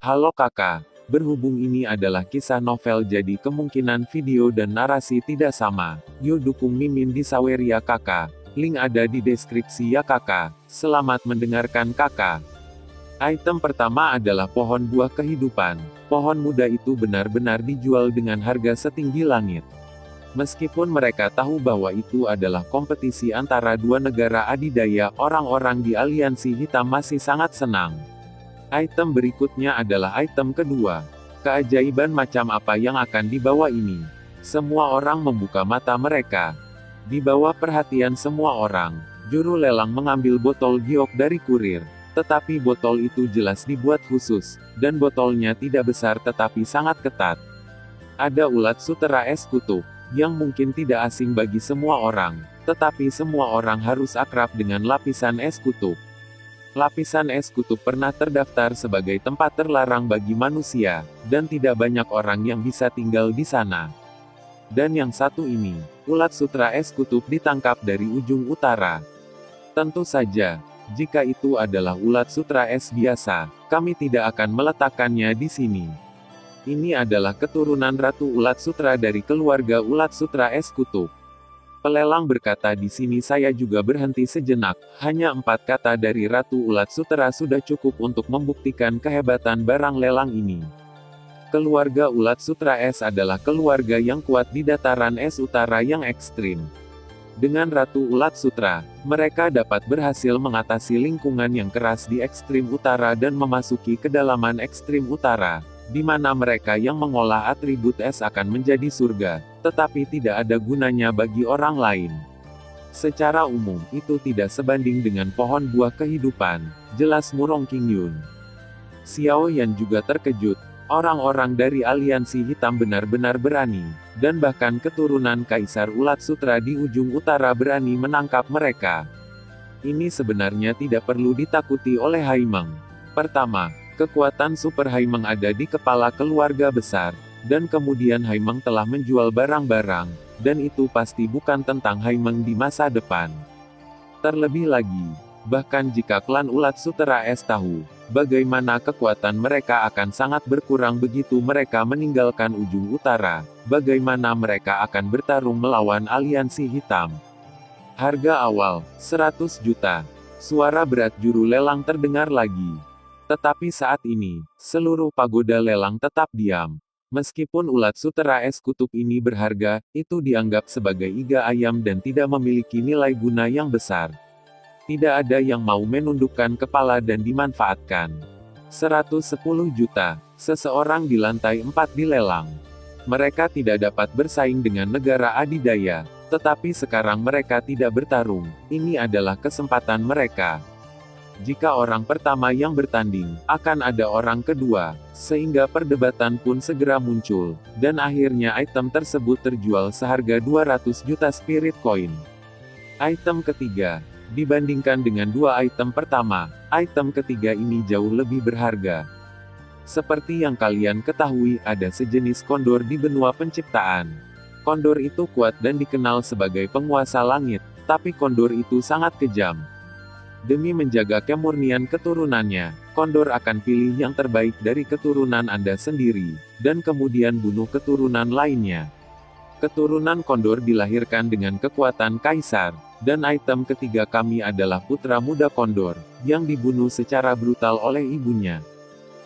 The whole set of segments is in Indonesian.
Halo kakak, berhubung ini adalah kisah novel jadi kemungkinan video dan narasi tidak sama. Yuk dukung Mimin di Saweria kakak. Link ada di deskripsi ya kakak. Selamat mendengarkan kakak. Item pertama adalah pohon buah kehidupan. Pohon muda itu benar-benar dijual dengan harga setinggi langit. Meskipun mereka tahu bahwa itu adalah kompetisi antara dua negara adidaya, orang-orang di aliansi hitam masih sangat senang. Item berikutnya adalah item kedua. Keajaiban macam apa yang akan dibawa ini? Semua orang membuka mata mereka. Di bawah perhatian semua orang, juru lelang mengambil botol giok dari kurir. Tetapi botol itu jelas dibuat khusus, dan botolnya tidak besar tetapi sangat ketat. Ada ulat sutera es kutub, yang mungkin tidak asing bagi semua orang, tetapi semua orang harus akrab dengan lapisan es kutub. Lapisan es kutub pernah terdaftar sebagai tempat terlarang bagi manusia, dan tidak banyak orang yang bisa tinggal di sana. Dan yang satu ini, ulat sutera es kutub ditangkap dari ujung utara. Tentu saja, jika itu adalah ulat sutera es biasa, kami tidak akan meletakkannya di sini. Ini adalah keturunan Ratu Ulat Sutera dari keluarga Ulat Sutera es kutub. Pelelang berkata di sini saya juga berhenti sejenak, hanya 4 kata dari Ratu Ulat Sutera sudah cukup untuk membuktikan kehebatan barang lelang ini. Keluarga Ulat Sutera es adalah keluarga yang kuat di dataran es utara yang ekstrim. Dengan Ratu Ulat Sutera, mereka dapat berhasil mengatasi lingkungan yang keras di ekstrim utara dan memasuki kedalaman ekstrim utara, di mana mereka yang mengolah atribut es akan menjadi surga, tetapi tidak ada gunanya bagi orang lain. Secara umum, itu tidak sebanding dengan pohon buah kehidupan, jelas Murong Qingyun. Xiao Yan juga terkejut, orang-orang dari aliansi hitam benar-benar berani, dan bahkan keturunan Kaisar Ulat Sutera di ujung utara berani menangkap mereka. Ini sebenarnya tidak perlu ditakuti oleh Haimeng. Pertama, kekuatan Super Haimeng ada di kepala keluarga besar, dan kemudian Haimeng telah menjual barang-barang, dan itu pasti bukan tentang Haimeng di masa depan. Terlebih lagi, bahkan jika klan Ulat Sutera es tahu, bagaimana kekuatan mereka akan sangat berkurang begitu mereka meninggalkan ujung utara, bagaimana mereka akan bertarung melawan aliansi hitam. Harga awal, 100 juta. Suara berat juru lelang terdengar lagi. Tetapi saat ini, seluruh pagoda lelang tetap diam. Meskipun ulat sutera es kutub ini berharga, itu dianggap sebagai iga ayam dan tidak memiliki nilai guna yang besar. Tidak ada yang mau menundukkan kepala dan dimanfaatkan. 110 juta, seseorang di lantai 4 dilelang. Mereka tidak dapat bersaing dengan negara adidaya, tetapi sekarang mereka tidak bertarung, ini adalah kesempatan mereka. Jika orang pertama yang bertanding, akan ada orang kedua, sehingga perdebatan pun segera muncul, dan akhirnya item tersebut terjual seharga 200 juta spirit coin. Item ketiga, dibandingkan dengan dua item pertama, item ketiga ini jauh lebih berharga. Seperti yang kalian ketahui, ada sejenis kondor di benua penciptaan. Kondor itu kuat dan dikenal sebagai penguasa langit, tapi kondor itu sangat kejam. Demi menjaga kemurnian keturunannya, kondor akan pilih yang terbaik dari keturunan Anda sendiri, dan kemudian bunuh keturunan lainnya. Keturunan kondor dilahirkan dengan kekuatan kaisar, dan item ketiga kami adalah putra muda kondor, yang dibunuh secara brutal oleh ibunya.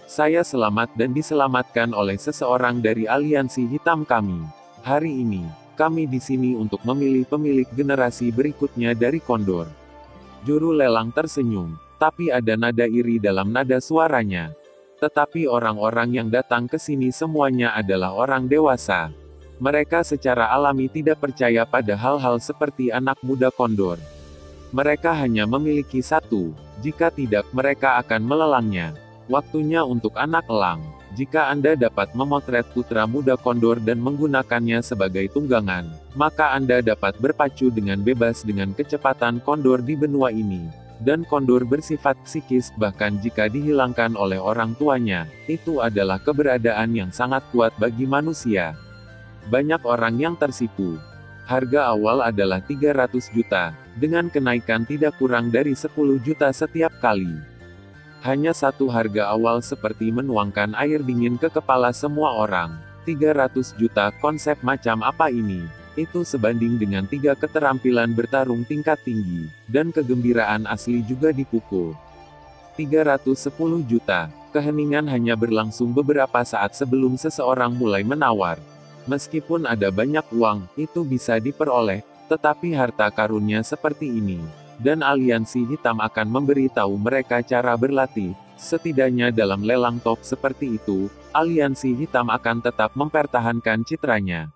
Saya selamat dan diselamatkan oleh seseorang dari aliansi hitam kami. Hari ini, kami di sini untuk memilih pemilik generasi berikutnya dari kondor. Juru lelang tersenyum, tapi ada nada iri dalam nada suaranya. Tetapi orang-orang yang datang ke sini semuanya adalah orang dewasa. Mereka secara alami tidak percaya pada hal-hal seperti anak muda kondor. Mereka hanya memiliki satu, jika tidak mereka akan melelangnya. Waktunya untuk anak elang. Jika Anda dapat memotret putra muda kondor dan menggunakannya sebagai tunggangan, maka Anda dapat berpacu dengan bebas dengan kecepatan kondor di benua ini. Dan kondor bersifat psikis, bahkan jika dihilangkan oleh orang tuanya, itu adalah keberadaan yang sangat kuat bagi manusia. Banyak orang yang tersipu. Harga awal adalah 300 juta, dengan kenaikan tidak kurang dari 10 juta setiap kali. Hanya satu harga awal seperti menuangkan air dingin ke kepala semua orang. 300 juta, konsep macam apa ini? Itu sebanding dengan 3 keterampilan bertarung tingkat tinggi, dan kegembiraan asli juga dipukul. 310 juta. Keheningan hanya berlangsung beberapa saat sebelum seseorang mulai menawar. Meskipun ada banyak uang, itu bisa diperoleh, tetapi harta karunnya seperti ini. Dan aliansi hitam akan memberitahu mereka cara berlatih. Setidaknya dalam lelang top seperti itu, aliansi hitam akan tetap mempertahankan citranya.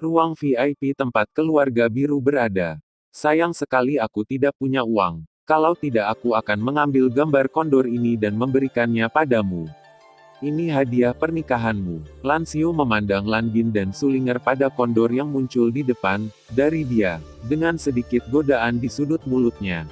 Ruang VIP tempat keluarga biru berada. Sayang sekali aku tidak punya uang. Kalau tidak aku akan mengambil gambar kondor ini dan memberikannya padamu. Ini hadiah pernikahanmu. Lan Xiu memandang Lan Bin dan Sulinger pada kondor yang muncul di depan, dari dia, dengan sedikit godaan di sudut mulutnya.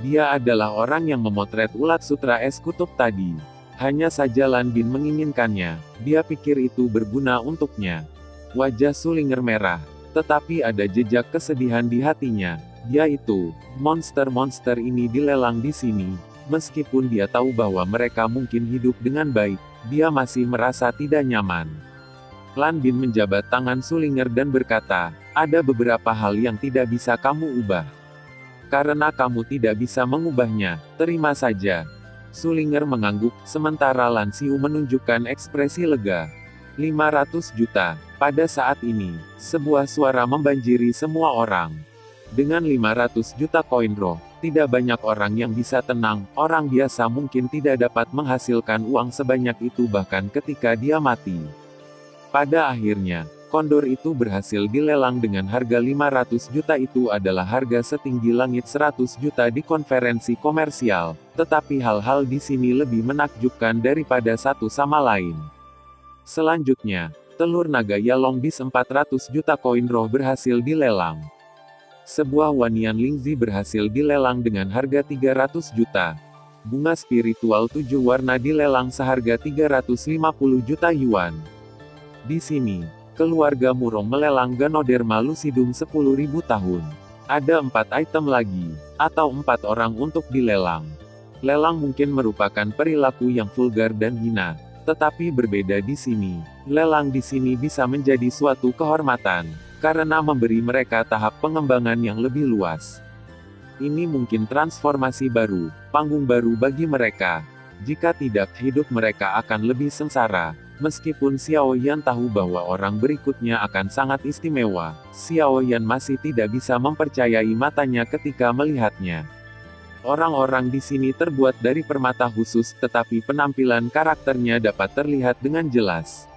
Dia adalah orang yang memotret ulat sutra es kutub tadi. Hanya saja Lan Bin menginginkannya, dia pikir itu berguna untuknya. Wajah Sulinger merah, tetapi ada jejak kesedihan di hatinya, yaitu, monster-monster ini dilelang di sini. Meskipun dia tahu bahwa mereka mungkin hidup dengan baik, dia masih merasa tidak nyaman. Lan Bin menjabat tangan Sulinger dan berkata, ada beberapa hal yang tidak bisa kamu ubah. Karena kamu tidak bisa mengubahnya, terima saja. Sulinger mengangguk, sementara Lan Xiu menunjukkan ekspresi lega. 500 juta. Pada saat ini, sebuah suara membanjiri semua orang. Dengan 500 juta koin roh, tidak banyak orang yang bisa tenang. Orang biasa mungkin tidak dapat menghasilkan uang sebanyak itu bahkan ketika dia mati. Pada akhirnya, kondor itu berhasil dilelang dengan harga 500 juta. Itu adalah harga setinggi langit 100 juta di konferensi komersial. Tetapi hal-hal di sini lebih menakjubkan daripada satu sama lain. Selanjutnya, telur naga Yalong bis 400 juta koin roh berhasil dilelang. Sebuah wanian Lingzi berhasil dilelang dengan harga 300 juta. Bunga spiritual 7 warna dilelang seharga 350 juta yuan. Di sini, keluarga Murong melelang Ganoderma lucidum 10.000 tahun. Ada 4 item lagi, atau 4 orang untuk dilelang. Lelang mungkin merupakan perilaku yang vulgar dan hina. Tetapi berbeda di sini. Lelang di sini bisa menjadi suatu kehormatan, karena memberi mereka tahap pengembangan yang lebih luas. Ini mungkin transformasi baru, panggung baru bagi mereka. Jika tidak, hidup mereka akan lebih sengsara. Meskipun Xiao Yan tahu bahwa orang berikutnya akan sangat istimewa, Xiao Yan masih tidak bisa mempercayai matanya ketika melihatnya. Orang-orang di sini terbuat dari permata khusus, tetapi penampilan karakternya dapat terlihat dengan jelas.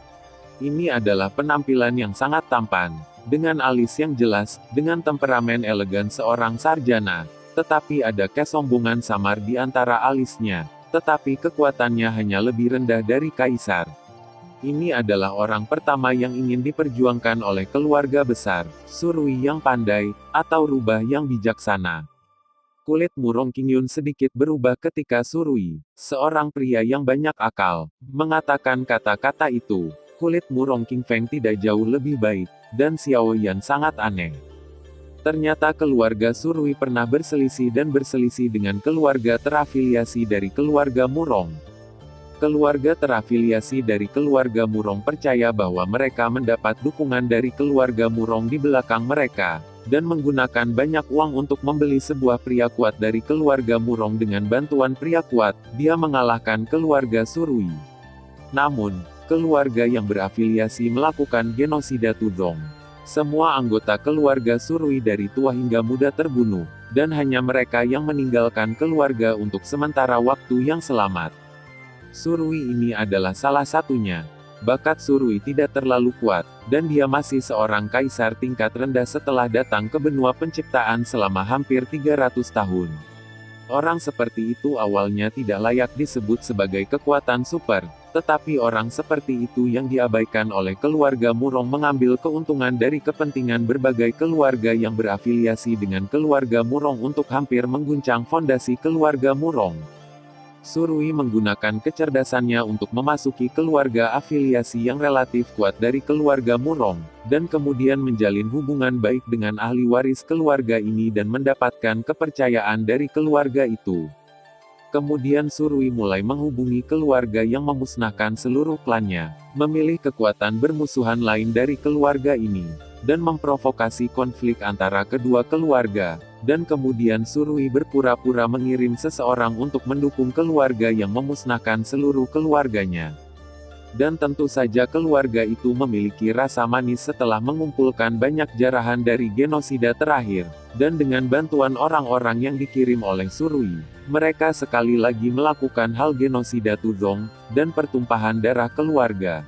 Ini adalah penampilan yang sangat tampan, dengan alis yang jelas, dengan temperamen elegan seorang sarjana. Tetapi ada kesombongan samar di antara alisnya, tetapi kekuatannya hanya lebih rendah dari kaisar. Ini adalah orang pertama yang ingin diperjuangkan oleh keluarga besar, Surui yang pandai, atau rubah yang bijaksana. Kulit Murong Qingyun sedikit berubah ketika Surui, seorang pria yang banyak akal, mengatakan kata-kata itu. Kulit Murong Qingfeng tidak jauh lebih baik, dan Xiao Yan sangat aneh. Ternyata keluarga Surui pernah berselisih dan berselisih dengan keluarga terafiliasi dari keluarga Murong. Keluarga terafiliasi dari keluarga Murong percaya bahwa mereka mendapat dukungan dari keluarga Murong di belakang mereka, dan menggunakan banyak uang untuk membeli sebuah pria kuat dari keluarga Murong. Dengan bantuan pria kuat, dia mengalahkan keluarga Surui. Namun, keluarga yang berafiliasi melakukan genosida Tudong. Semua anggota keluarga Surui dari tua hingga muda terbunuh, dan hanya mereka yang meninggalkan keluarga untuk sementara waktu yang selamat. Surui ini adalah salah satunya. Bakat Surui tidak terlalu kuat, dan dia masih seorang kaisar tingkat rendah setelah datang ke benua penciptaan selama hampir 300 tahun. Orang seperti itu awalnya tidak layak disebut sebagai kekuatan super, tetapi orang seperti itu yang diabaikan oleh keluarga Murong mengambil keuntungan dari kepentingan berbagai keluarga yang berafiliasi dengan keluarga Murong untuk hampir mengguncang fondasi keluarga Murong. Surui menggunakan kecerdasannya untuk memasuki keluarga afiliasi yang relatif kuat dari keluarga Murong, dan kemudian menjalin hubungan baik dengan ahli waris keluarga ini dan mendapatkan kepercayaan dari keluarga itu. Kemudian Surui mulai menghubungi keluarga yang memusnahkan seluruh klannya, memilih kekuatan bermusuhan lain dari keluarga ini, dan memprovokasi konflik antara kedua keluarga. Dan kemudian Surui berpura-pura mengirim seseorang untuk mendukung keluarga yang memusnahkan seluruh keluarganya. Dan tentu saja keluarga itu memiliki rasa manis setelah mengumpulkan banyak jarahan dari genosida terakhir. Dan dengan bantuan orang-orang yang dikirim oleh Surui, mereka sekali lagi melakukan hal genosida Tudong, dan pertumpahan darah keluarga.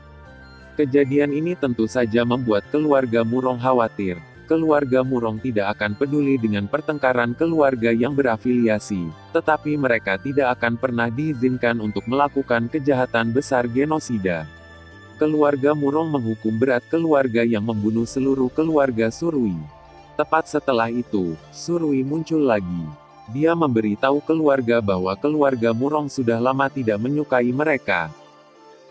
Kejadian ini tentu saja membuat keluarga Murong khawatir. Keluarga Murong tidak akan peduli dengan pertengkaran keluarga yang berafiliasi, tetapi mereka tidak akan pernah diizinkan untuk melakukan kejahatan besar genosida. Keluarga Murong menghukum berat keluarga yang membunuh seluruh keluarga Surui. Tepat setelah itu, Surui muncul lagi. Dia memberitahu keluarga bahwa keluarga Murong sudah lama tidak menyukai mereka.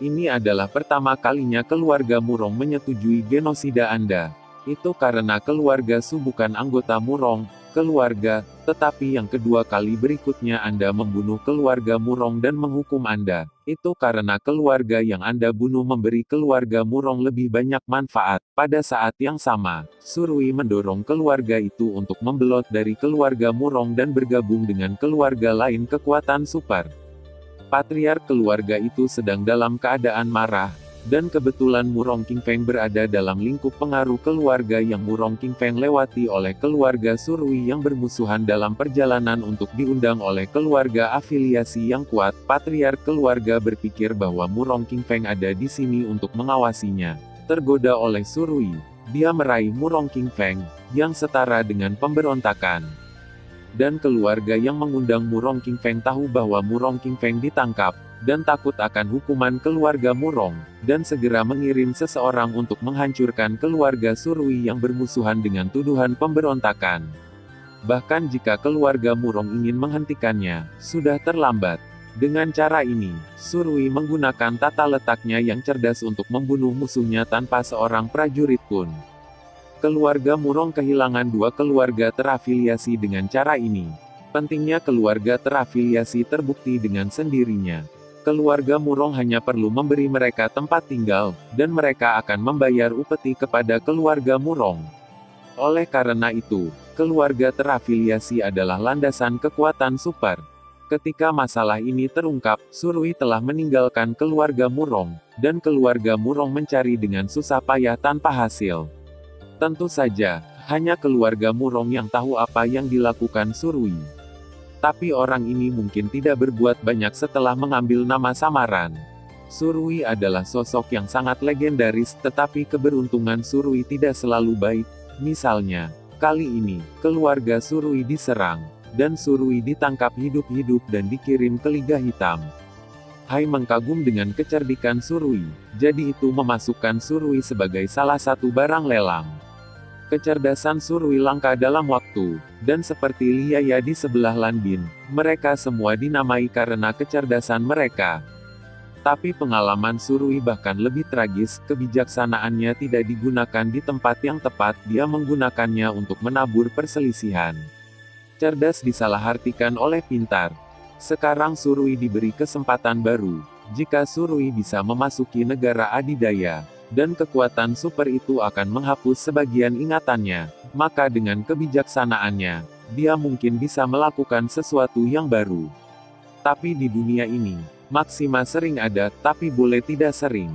Ini adalah pertama kalinya keluarga Murong menyetujui genosida Anda. Itu karena keluarga Su bukan anggota Murong, keluarga, tetapi yang kedua kali berikutnya Anda membunuh keluarga Murong dan menghukum Anda. Itu karena keluarga yang Anda bunuh memberi keluarga Murong lebih banyak manfaat. Pada saat yang sama, Surui mendorong keluarga itu untuk membelot dari keluarga Murong dan bergabung dengan keluarga lain kekuatan super. Patriark keluarga itu sedang dalam keadaan marah. Dan kebetulan Murong Qingfeng berada dalam lingkup pengaruh keluarga yang Murong Qingfeng lewati oleh keluarga Surui yang bermusuhan dalam perjalanan untuk diundang oleh keluarga afiliasi yang kuat. Patriark keluarga berpikir bahwa Murong Qingfeng ada di sini untuk mengawasinya. Tergoda oleh Surui, dia meraih Murong Qingfeng, yang setara dengan pemberontakan. Dan keluarga yang mengundang Murong Qingfeng tahu bahwa Murong Qingfeng ditangkap, dan takut akan hukuman keluarga Murong, dan segera mengirim seseorang untuk menghancurkan keluarga Surui yang bermusuhan dengan tuduhan pemberontakan. Bahkan jika keluarga Murong ingin menghentikannya, sudah terlambat. Dengan cara ini, Surui menggunakan tata letaknya yang cerdas untuk membunuh musuhnya tanpa seorang prajurit pun. Keluarga Murong kehilangan dua keluarga terafiliasi dengan cara ini. Pentingnya keluarga terafiliasi terbukti dengan sendirinya. Keluarga Murong hanya perlu memberi mereka tempat tinggal, dan mereka akan membayar upeti kepada keluarga Murong. Oleh karena itu, keluarga terafiliasi adalah landasan kekuatan super. Ketika masalah ini terungkap, Surui telah meninggalkan keluarga Murong, dan keluarga Murong mencari dengan susah payah tanpa hasil. Tentu saja, hanya keluarga Murong yang tahu apa yang dilakukan Surui. Tapi orang ini mungkin tidak berbuat banyak setelah mengambil nama samaran. Surui adalah sosok yang sangat legendaris, tetapi keberuntungan Surui tidak selalu baik. Misalnya, kali ini, keluarga Surui diserang, dan Surui ditangkap hidup-hidup dan dikirim ke Liga Hitam. Hai mengkagum dengan kecerdikan Surui, jadi itu memasukkan Surui sebagai salah satu barang lelang. Kecerdasan Surui langka dalam waktu, dan seperti Liaya di sebelah Lanbin, mereka semua dinamai karena kecerdasan mereka. Tapi pengalaman Surui bahkan lebih tragis, kebijaksanaannya tidak digunakan di tempat yang tepat, dia menggunakannya untuk menabur perselisihan. Cerdas disalahartikan oleh pintar. Sekarang Surui diberi kesempatan baru. Jika Surui bisa memasuki negara adidaya, dan kekuatan super itu akan menghapus sebagian ingatannya, maka dengan kebijaksanaannya, dia mungkin bisa melakukan sesuatu yang baru. Tapi di dunia ini, maksima sering ada, tapi boleh tidak sering.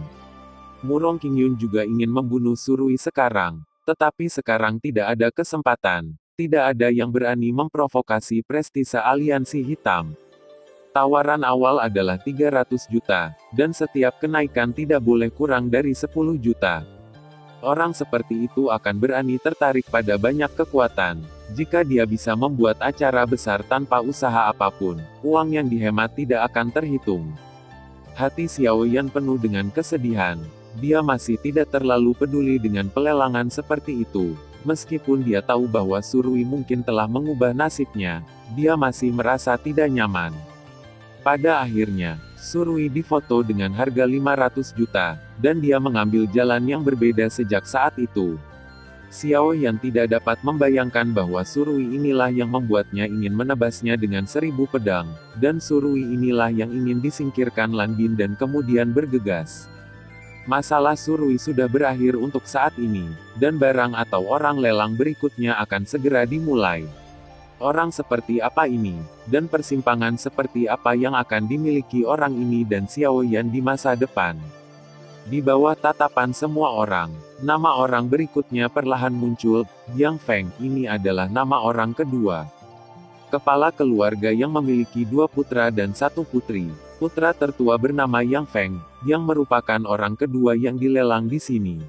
Murong Qingyun juga ingin membunuh Surui sekarang, tetapi sekarang tidak ada kesempatan. Tidak ada yang berani memprovokasi prestise aliansi hitam. Tawaran awal adalah 300 juta, dan setiap kenaikan tidak boleh kurang dari 10 juta. Orang seperti itu akan berani tertarik pada banyak kekuatan. Jika dia bisa membuat acara besar tanpa usaha apapun, uang yang dihemat tidak akan terhitung. Hati Xiao Yan penuh dengan kesedihan. Dia masih tidak terlalu peduli dengan pelelangan seperti itu. Meskipun dia tahu bahwa Surui mungkin telah mengubah nasibnya, dia masih merasa tidak nyaman. Pada akhirnya, Surui difoto dengan harga 500 juta, dan dia mengambil jalan yang berbeda sejak saat itu. Xiao Yan tidak dapat membayangkan bahwa Surui inilah yang membuatnya ingin menebasnya dengan 1000 pedang, dan Surui inilah yang ingin disingkirkan Lan Bin dan kemudian bergegas. Masalah Surui sudah berakhir untuk saat ini, dan barang atau orang lelang berikutnya akan segera dimulai. Orang seperti apa ini, dan persimpangan seperti apa yang akan dimiliki orang ini dan Xiao Yan di masa depan? Di bawah tatapan semua orang, nama orang berikutnya perlahan muncul. Yang Feng, ini adalah nama orang kedua. Kepala keluarga yang memiliki 2 putra dan 1 putri. Putra tertua bernama Yang Feng, yang merupakan orang kedua yang dilelang di sini.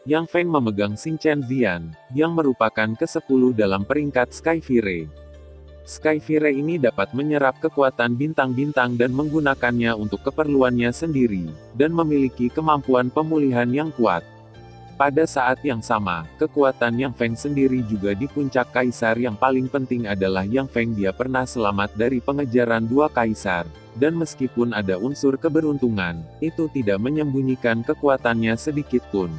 Yang Feng memegang Xing Chen Zian, yang merupakan ke-10 dalam peringkat Skyfire. Skyfire ini dapat menyerap kekuatan bintang-bintang dan menggunakannya untuk keperluannya sendiri, dan memiliki kemampuan pemulihan yang kuat. Pada saat yang sama, kekuatan Yang Feng sendiri juga di puncak kaisar. Yang paling penting adalah Yang Feng dia pernah selamat dari pengejaran 2 kaisar, dan meskipun ada unsur keberuntungan, itu tidak menyembunyikan kekuatannya sedikit pun.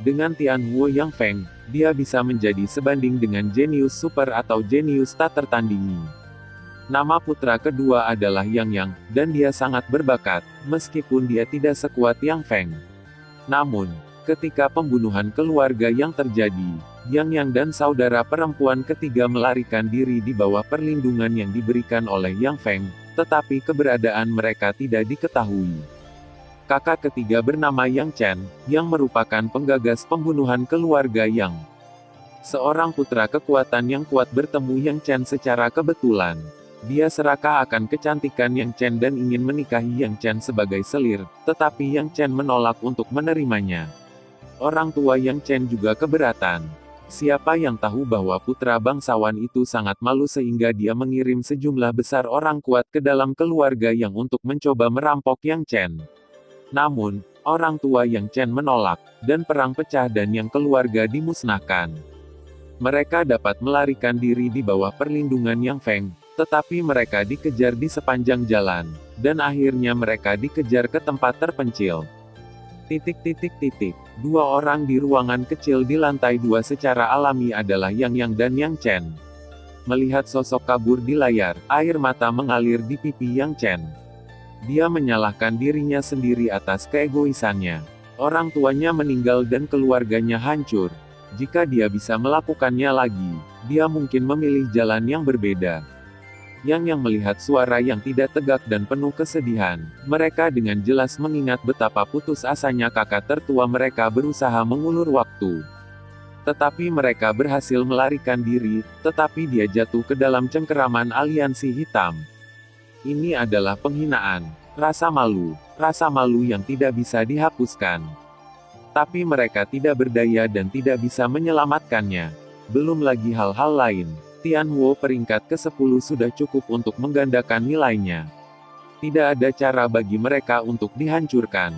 Dengan Tianhuo Yang Feng, dia bisa menjadi sebanding dengan jenius super atau jenius tak tertandingi. Nama putra kedua adalah Yang, dan dia sangat berbakat, meskipun dia tidak sekuat Yang Feng. Namun, ketika pembunuhan keluarga yang terjadi, Yang dan saudara perempuan ketiga melarikan diri di bawah perlindungan yang diberikan oleh Yang Feng, tetapi keberadaan mereka tidak diketahui. Kakak ketiga bernama Yang Chen, yang merupakan penggagas pembunuhan keluarga Yang. Seorang putra kekuatan yang kuat bertemu Yang Chen secara kebetulan. Dia serakah akan kecantikan Yang Chen dan ingin menikahi Yang Chen sebagai selir, tetapi Yang Chen menolak untuk menerimanya. Orang tua Yang Chen juga keberatan. Siapa yang tahu bahwa putra bangsawan itu sangat malu sehingga dia mengirim sejumlah besar orang kuat ke dalam keluarga Yang untuk mencoba merampok Yang Chen. Namun, orang tua Yang Chen menolak, dan perang pecah dan Yang keluarga dimusnahkan. Mereka dapat melarikan diri di bawah perlindungan Yang Feng, tetapi mereka dikejar di sepanjang jalan, dan akhirnya mereka dikejar ke tempat terpencil. Dua orang di ruangan kecil di lantai 2 secara alami adalah Yang dan Yang Chen. Melihat sosok kabur di layar, air mata mengalir di pipi Yang Chen. Dia menyalahkan dirinya sendiri atas keegoisannya. Orang tuanya meninggal dan keluarganya hancur. Jika dia bisa melakukannya lagi, dia mungkin memilih jalan yang berbeda. Yang melihat suara yang tidak tegak dan penuh kesedihan, mereka dengan jelas mengingat betapa putus asanya kakak tertua mereka berusaha mengulur waktu. Tetapi mereka berhasil melarikan diri, tetapi dia jatuh ke dalam cengkeraman aliansi hitam. Ini adalah penghinaan, rasa malu yang tidak bisa dihapuskan. Tapi mereka tidak berdaya dan tidak bisa menyelamatkannya. Belum lagi hal-hal lain. Tianhuo peringkat ke-10 sudah cukup untuk menggandakan nilainya. Tidak ada cara bagi mereka untuk dihancurkan.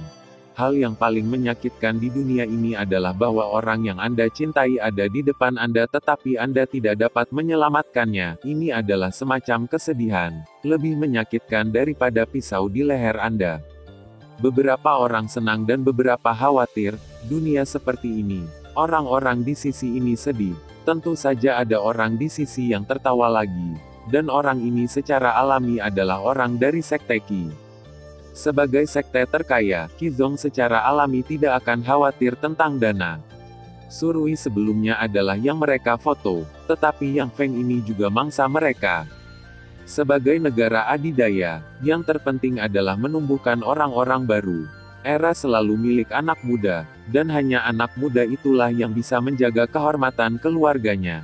Hal yang paling menyakitkan di dunia ini adalah bahwa orang yang Anda cintai ada di depan Anda tetapi Anda tidak dapat menyelamatkannya. Ini adalah semacam kesedihan, lebih menyakitkan daripada pisau di leher Anda. Beberapa orang senang dan beberapa khawatir, dunia seperti ini. Orang-orang di sisi ini sedih. Tentu saja ada orang di sisi yang tertawa lagi. Dan orang ini secara alami adalah orang dari sekte Qi. Sebagai sekte terkaya, Qizong secara alami tidak akan khawatir tentang dana. Surui sebelumnya adalah yang mereka foto, tetapi Yang Feng ini juga mangsa mereka. Sebagai negara adidaya, yang terpenting adalah menumbuhkan orang-orang baru. Era selalu milik anak muda, dan hanya anak muda itulah yang bisa menjaga kehormatan keluarganya.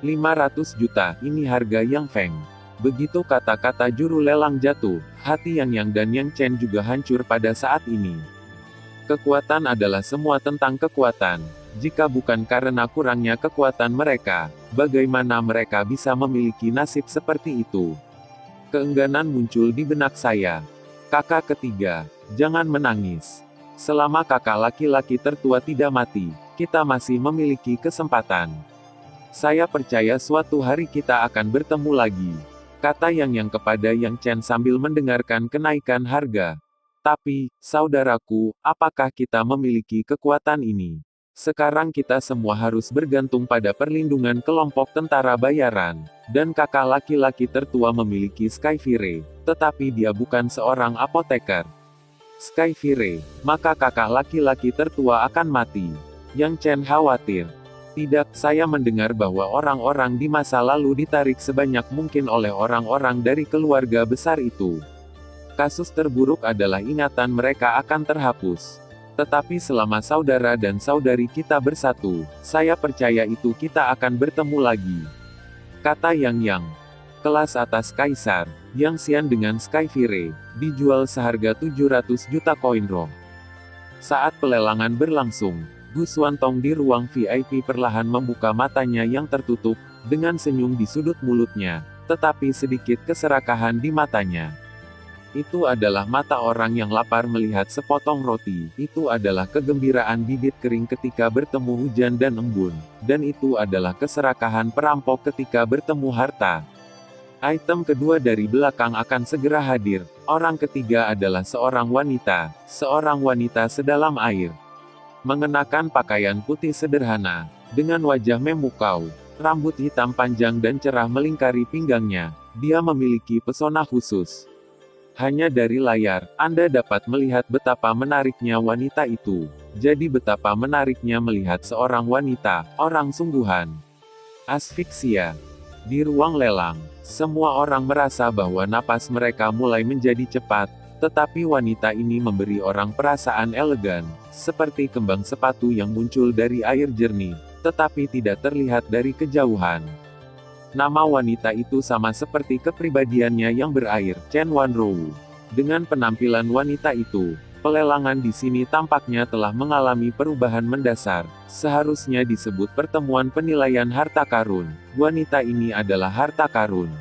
500 juta, ini harga Yang Feng. Begitu kata-kata juru lelang jatuh, hati Yang dan Yang Chen juga hancur pada saat ini. Kekuatan adalah semua tentang kekuatan. Jika bukan karena kurangnya kekuatan mereka, bagaimana mereka bisa memiliki nasib seperti itu? Keengganan muncul di benak saya. Kakak ketiga, jangan menangis. Selama kakak laki-laki tertua tidak mati, kita masih memiliki kesempatan. Saya percaya suatu hari kita akan bertemu lagi. Kata Yang kepada Yang Chen sambil mendengarkan kenaikan harga. Tapi, saudaraku, apakah kita memiliki kekuatan ini? Sekarang kita semua harus bergantung pada perlindungan kelompok tentara bayaran. Dan kakak laki-laki tertua memiliki Skyfire, tetapi dia bukan seorang apoteker. Skyfire, maka kakak laki-laki tertua akan mati. Yang Chen khawatir. Tidak, saya mendengar bahwa orang-orang di masa lalu ditarik sebanyak mungkin oleh orang-orang dari keluarga besar itu. Kasus terburuk adalah ingatan mereka akan terhapus. Tetapi selama saudara dan saudari kita bersatu, saya percaya itu kita akan bertemu lagi. Kata Yang. Kelas atas Kaisar, Yang Xian dengan Skyfire, dijual seharga 700 juta koin roh. Saat pelelangan berlangsung, Gu Xuantong di ruang VIP perlahan membuka matanya yang tertutup, dengan senyum di sudut mulutnya, tetapi sedikit keserakahan di matanya. Itu adalah mata orang yang lapar melihat sepotong roti, itu adalah kegembiraan bibit kering ketika bertemu hujan dan embun, dan itu adalah keserakahan perampok ketika bertemu harta. Item kedua dari belakang akan segera hadir, orang ketiga adalah seorang wanita sedalam air. Mengenakan pakaian putih sederhana, dengan wajah memukau, rambut hitam panjang dan cerah melingkari pinggangnya, dia memiliki pesona khusus. Hanya dari layar, Anda dapat melihat betapa menariknya wanita itu. Jadi betapa menariknya melihat seorang wanita, orang sungguhan. Asfiksia. Di ruang lelang, semua orang merasa bahwa napas mereka mulai menjadi cepat, tetapi wanita ini memberi orang perasaan elegan, seperti kembang sepatu yang muncul dari air jernih, tetapi tidak terlihat dari kejauhan. Nama wanita itu sama seperti kepribadiannya yang berair, Chen Wanrou. Dengan penampilan wanita itu, pelelangan di sini tampaknya telah mengalami perubahan mendasar. Seharusnya disebut pertemuan penilaian harta karun. Wanita ini adalah harta karun.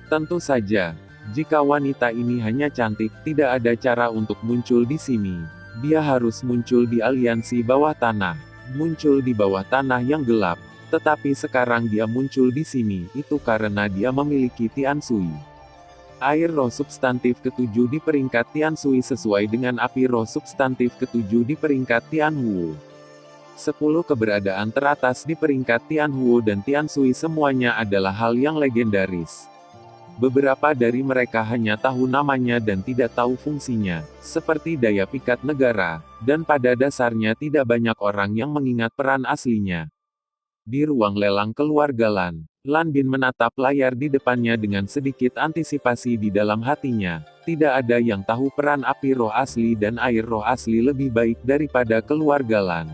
Tentu saja, jika wanita ini hanya cantik, tidak ada cara untuk muncul di sini. Dia harus muncul di aliansi bawah tanah, muncul di bawah tanah yang gelap. Tetapi sekarang dia muncul di sini, itu karena dia memiliki Tianshui. Air roh substantif ketujuh di peringkat Tianshui sesuai dengan api roh substantif ketujuh di peringkat Tianhuo. 10 keberadaan teratas di peringkat Tianhuo dan Tianshui semuanya adalah hal yang legendaris. Beberapa dari mereka hanya tahu namanya dan tidak tahu fungsinya, seperti daya pikat negara, dan pada dasarnya tidak banyak orang yang mengingat peran aslinya. Di ruang lelang keluarga Lan, Lan Bin menatap layar di depannya dengan sedikit antisipasi di dalam hatinya. Tidak ada yang tahu peran api roh asli dan air roh asli lebih baik daripada keluarga Lan.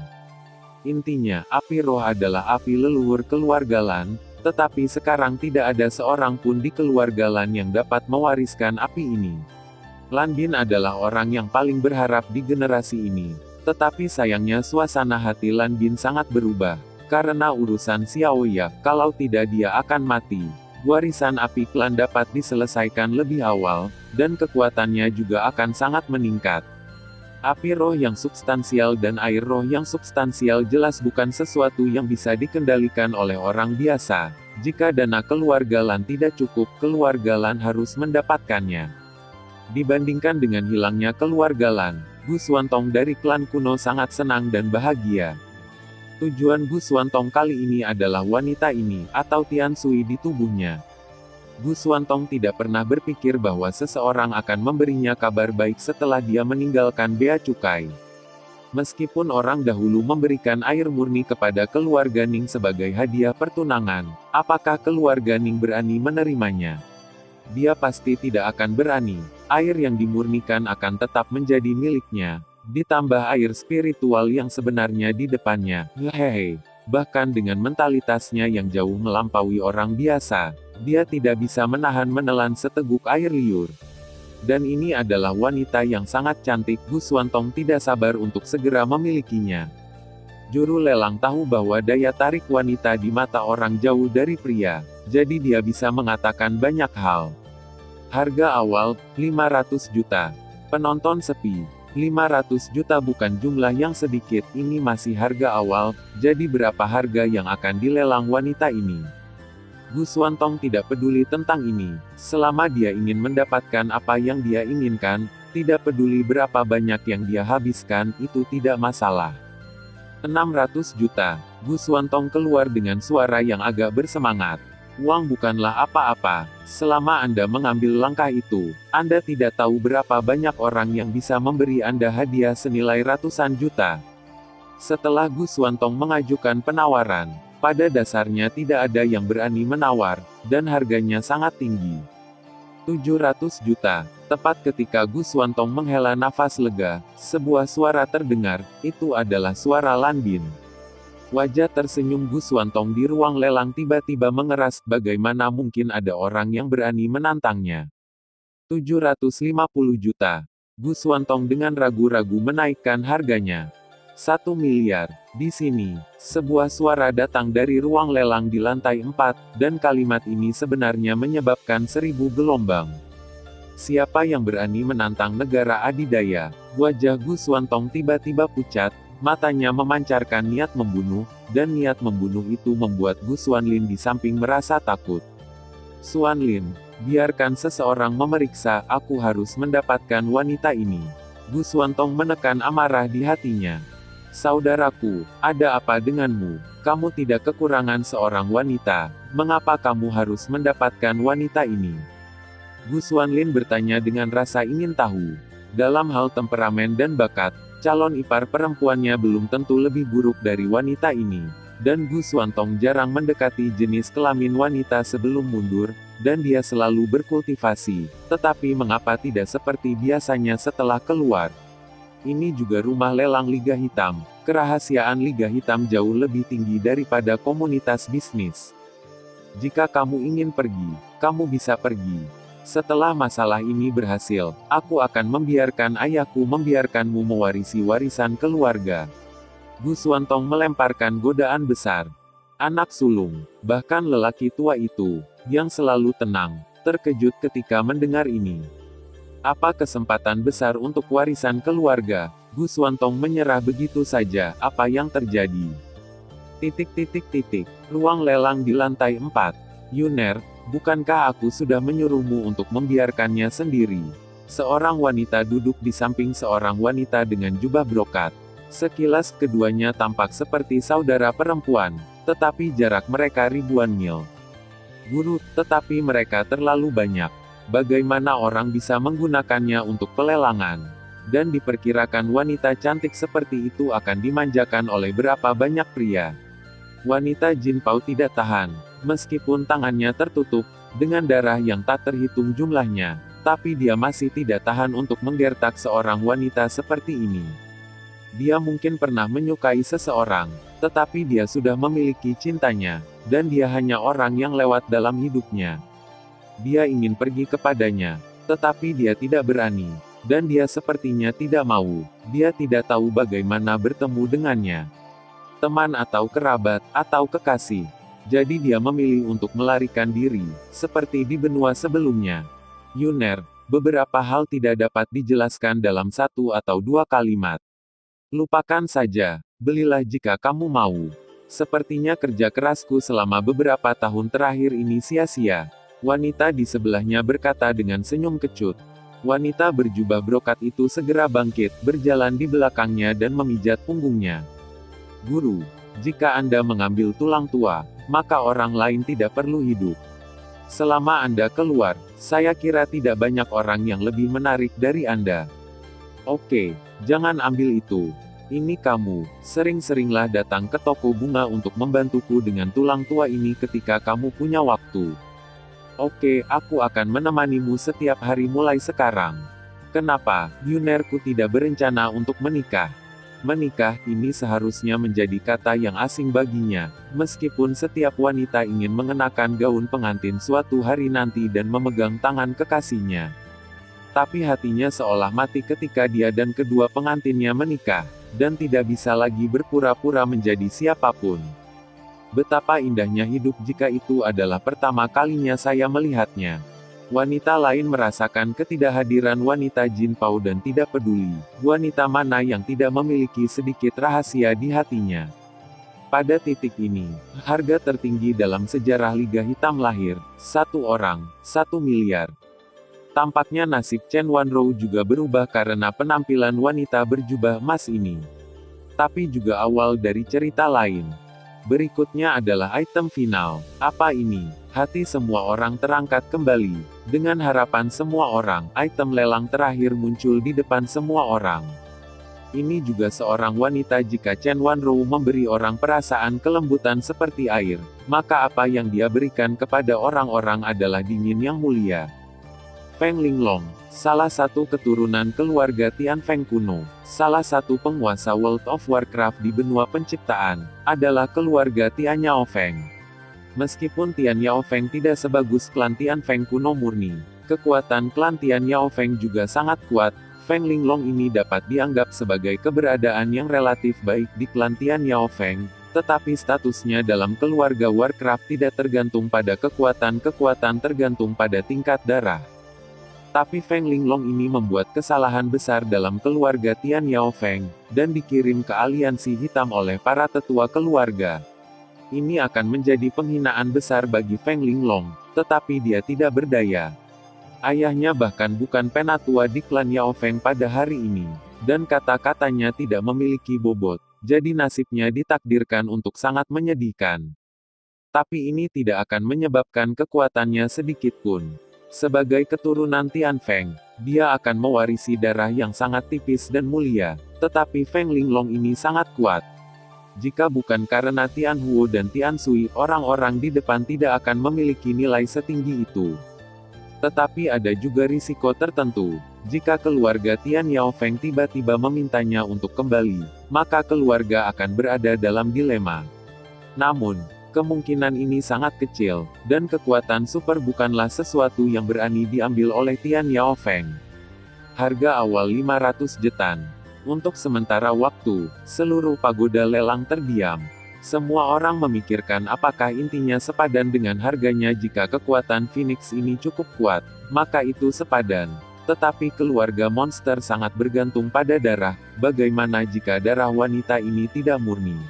Intinya, api roh adalah api leluhur keluarga Lan, tetapi sekarang tidak ada seorang pun di keluarga Lan yang dapat mewariskan api ini. Lan Bin adalah orang yang paling berharap di generasi ini. Tetapi sayangnya suasana hati Lan Bin sangat berubah. Karena urusan Xiaoya, kalau tidak dia akan mati. Warisan api klan dapat diselesaikan lebih awal, dan kekuatannya juga akan sangat meningkat. Api roh yang substansial dan air roh yang substansial jelas bukan sesuatu yang bisa dikendalikan oleh orang biasa. Jika dana keluarga Lan tidak cukup, keluarga Lan harus mendapatkannya. Dibandingkan dengan hilangnya keluarga Lan, Gu Xuantong dari klan kuno sangat senang dan bahagia. Tujuan Gu Xuantong kali ini adalah wanita ini, atau Tianshui di tubuhnya. Gu Xuantong tidak pernah berpikir bahwa seseorang akan memberinya kabar baik setelah dia meninggalkan Bea Cukai. Meskipun orang dahulu memberikan air murni kepada keluarga Ning sebagai hadiah pertunangan, apakah keluarga Ning berani menerimanya? Dia pasti tidak akan berani. Air yang dimurnikan akan tetap menjadi miliknya. Ditambah air spiritual yang sebenarnya di depannya, hehehe. Bahkan dengan mentalitasnya yang jauh melampaui orang biasa, dia tidak bisa menelan seteguk air liur. Dan ini adalah wanita yang sangat cantik. Gu Xuantong tidak sabar untuk segera memilikinya. Juru lelang tahu bahwa daya tarik wanita di mata orang jauh dari pria, jadi dia bisa mengatakan banyak hal. Harga awal, 500 juta. Penonton sepi. 500 juta bukan jumlah yang sedikit, ini masih harga awal, jadi berapa harga yang akan dilelang wanita ini? Gu Xuantong tidak peduli tentang ini, selama dia ingin mendapatkan apa yang dia inginkan, tidak peduli berapa banyak yang dia habiskan, itu tidak masalah. 600 juta. Gu Xuantong keluar dengan suara yang agak bersemangat. Uang bukanlah apa-apa. Selama Anda mengambil langkah itu, Anda tidak tahu berapa banyak orang yang bisa memberi Anda hadiah senilai ratusan juta. Setelah Gu Xuantong mengajukan penawaran, pada dasarnya tidak ada yang berani menawar, dan harganya sangat tinggi. 700 juta. Tepat ketika Gu Xuantong menghela nafas lega, sebuah suara terdengar, itu adalah suara Lan Bin. Wajah tersenyum Gu Xuantong di ruang lelang tiba-tiba mengeras, bagaimana mungkin ada orang yang berani menantangnya. 750 juta. Gu Xuantong dengan ragu-ragu menaikkan harganya. 1 miliar. Di sini, sebuah suara datang dari ruang lelang di lantai 4, dan kalimat ini sebenarnya menyebabkan 1000 gelombang. Siapa yang berani menantang negara adidaya? Wajah Gu Xuantong tiba-tiba pucat. Matanya memancarkan niat membunuh, dan niat membunuh itu membuat Gu Xuanlin di samping merasa takut. Xuanlin, biarkan seseorang memeriksa, aku harus mendapatkan wanita ini. Gu Xuantong menekan amarah di hatinya. Saudaraku, ada apa denganmu? Kamu tidak kekurangan seorang wanita, mengapa kamu harus mendapatkan wanita ini? Gu Xuanlin bertanya dengan rasa ingin tahu. Dalam hal temperamen dan bakat, calon ipar perempuannya belum tentu lebih buruk dari wanita ini. Dan Gu Xuantong jarang mendekati jenis kelamin wanita sebelum mundur, dan dia selalu berkultivasi. Tetapi mengapa tidak seperti biasanya setelah keluar? Ini juga rumah lelang Liga Hitam. Kerahasiaan Liga Hitam jauh lebih tinggi daripada komunitas bisnis. Jika kamu ingin pergi, kamu bisa pergi. Setelah masalah ini berhasil, aku akan membiarkan ayahku membiarkanmu mewarisi warisan keluarga. Gu Xuantong melemparkan godaan besar. Anak sulung, bahkan lelaki tua itu, yang selalu tenang, terkejut ketika mendengar ini. Apa kesempatan besar untuk warisan keluarga? Gu Xuantong menyerah begitu saja, apa yang terjadi? Ruang lelang di lantai 4. Yuner, bukankah aku sudah menyuruhmu untuk membiarkannya sendiri? Seorang wanita duduk di samping seorang wanita dengan jubah brokat. Sekilas keduanya tampak seperti saudara perempuan, tetapi jarak mereka ribuan mil. Guru, tetapi mereka terlalu banyak. Bagaimana orang bisa menggunakannya untuk pelelangan? Dan diperkirakan wanita cantik seperti itu akan dimanjakan oleh berapa banyak pria. Wanita Jin Pao tidak tahan. Meskipun tangannya tertutup, dengan darah yang tak terhitung jumlahnya, tapi dia masih tidak tahan untuk menggertak seorang wanita seperti ini. Dia mungkin pernah menyukai seseorang, tetapi dia sudah memiliki cintanya, dan dia hanya orang yang lewat dalam hidupnya. Dia ingin pergi kepadanya, tetapi dia tidak berani, dan dia sepertinya tidak mau. Dia tidak tahu bagaimana bertemu dengannya. Teman atau kerabat, atau kekasih. Jadi dia memilih untuk melarikan diri, seperti di benua sebelumnya. Yuner, beberapa hal tidak dapat dijelaskan dalam satu atau dua kalimat. Lupakan saja, belilah jika kamu mau. Sepertinya kerja kerasku selama beberapa tahun terakhir ini sia-sia. Wanita di sebelahnya berkata dengan senyum kecut. Wanita berjubah brokat itu segera bangkit, berjalan di belakangnya dan memijat punggungnya. Guru, jika Anda mengambil tulang tua, maka orang lain tidak perlu hidup. Selama Anda keluar, saya kira tidak banyak orang yang lebih menarik dari Anda. Oke, jangan ambil itu. Ini kamu, sering-seringlah datang ke toko bunga untuk membantuku dengan tulang tua ini ketika kamu punya waktu. Oke, aku akan menemanimu setiap hari mulai sekarang. Kenapa, Yunerku tidak berencana untuk menikah? Menikah, ini seharusnya menjadi kata yang asing baginya, meskipun setiap wanita ingin mengenakan gaun pengantin suatu hari nanti dan memegang tangan kekasihnya. Tapi hatinya seolah mati ketika dia dan kedua pengantinnya menikah, dan tidak bisa lagi berpura-pura menjadi siapapun. Betapa indahnya hidup jika itu adalah pertama kalinya saya melihatnya. Wanita lain merasakan ketidakhadiran wanita Jin Pao dan tidak peduli, wanita mana yang tidak memiliki sedikit rahasia di hatinya. Pada titik ini, harga tertinggi dalam sejarah Liga Hitam lahir, 1 orang, 1 miliar. Tampaknya nasib Chen Wanrou juga berubah karena penampilan wanita berjubah emas ini. tetapi juga awal dari cerita lain. Berikutnya adalah item final. Apa ini? Hati semua orang terangkat kembali. Dengan harapan semua orang, item lelang terakhir muncul di depan semua orang. Ini juga seorang wanita. Jika Chen Wanrou memberi orang perasaan kelembutan seperti air, maka apa yang dia berikan kepada orang-orang adalah dingin yang mulia. Feng Linglong, salah satu keturunan keluarga Tian Feng kuno, salah satu penguasa World of Warcraft di benua penciptaan, adalah keluarga Tian Yao Feng. Meskipun Tian Yao Feng tidak sebagus klan Tian Feng kuno murni, kekuatan klan Tian Yao Feng juga sangat kuat. Feng Linglong ini dapat dianggap sebagai keberadaan yang relatif baik di klan Tian Yao Feng, tetapi statusnya dalam keluarga Warcraft tidak tergantung pada kekuatan tergantung pada tingkat darah. Tapi Feng Linglong ini membuat kesalahan besar dalam keluarga Tian Yao Feng, dan dikirim ke aliansi hitam oleh para tetua keluarga. Ini akan menjadi penghinaan besar bagi Feng Linglong, tetapi dia tidak berdaya. Ayahnya bahkan bukan penatua di klan Yao Feng pada hari ini, dan kata-katanya tidak memiliki bobot, jadi nasibnya ditakdirkan untuk sangat menyedihkan. Tapi ini tidak akan menyebabkan kekuatannya sedikit pun. Sebagai keturunan Tian Feng, dia akan mewarisi darah yang sangat tipis dan mulia, tetapi Feng Linglong ini sangat kuat. Jika bukan karena Tian Huo dan Tian Sui, orang-orang di depan tidak akan memiliki nilai setinggi itu. Tetapi ada juga risiko tertentu. Jika keluarga Tian Yao Feng tiba-tiba memintanya untuk kembali, maka keluarga akan berada dalam dilema. Namun, kemungkinan ini sangat kecil, dan kekuatan super bukanlah sesuatu yang berani diambil oleh Tian Yao Feng. Harga awal 500 jetan. Untuk sementara waktu, seluruh pagoda lelang terdiam. Semua orang memikirkan apakah intinya sepadan dengan harganya. Jika kekuatan Phoenix ini cukup kuat, maka itu sepadan. Tetapi keluarga monster sangat bergantung pada darah, bagaimana jika darah wanita ini tidak murni?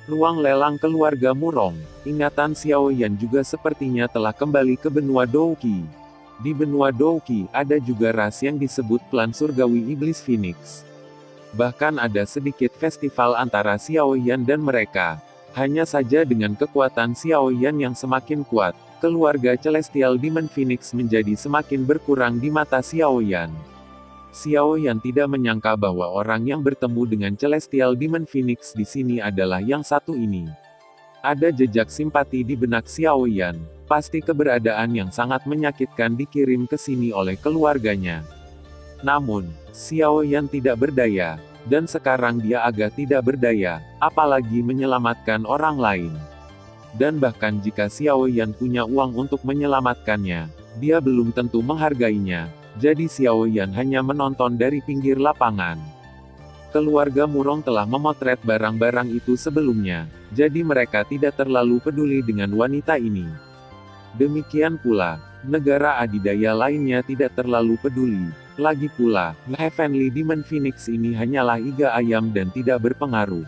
Ruang lelang keluarga Murong. Ingatan Xiao Yan juga sepertinya telah kembali ke benua Douqi. Di benua Douqi, ada juga ras yang disebut klan surgawi iblis Phoenix. Bahkan ada sedikit festival antara Xiao Yan dan mereka. Hanya saja dengan kekuatan Xiao Yan yang semakin kuat, keluarga Celestial Demon Phoenix menjadi semakin berkurang di mata Xiao Yan. Xiao Yan tidak menyangka bahwa orang yang bertemu dengan Celestial Demon Phoenix di sini adalah yang satu ini. Ada jejak simpati di benak Xiao Yan, pasti keberadaan yang sangat menyakitkan dikirim ke sini oleh keluarganya. Namun, Xiao Yan tidak berdaya, dan sekarang dia agak tidak berdaya, apalagi menyelamatkan orang lain. Dan bahkan jika Xiao Yan punya uang untuk menyelamatkannya, dia belum tentu menghargainya, jadi Xiao Yan hanya menonton dari pinggir lapangan. Keluarga Murong telah memotret barang-barang itu sebelumnya, jadi mereka tidak terlalu peduli dengan wanita ini. Demikian pula, negara adidaya lainnya tidak terlalu peduli. Lagi pula, Heavenly Demon Phoenix ini hanyalah iga ayam dan tidak berpengaruh.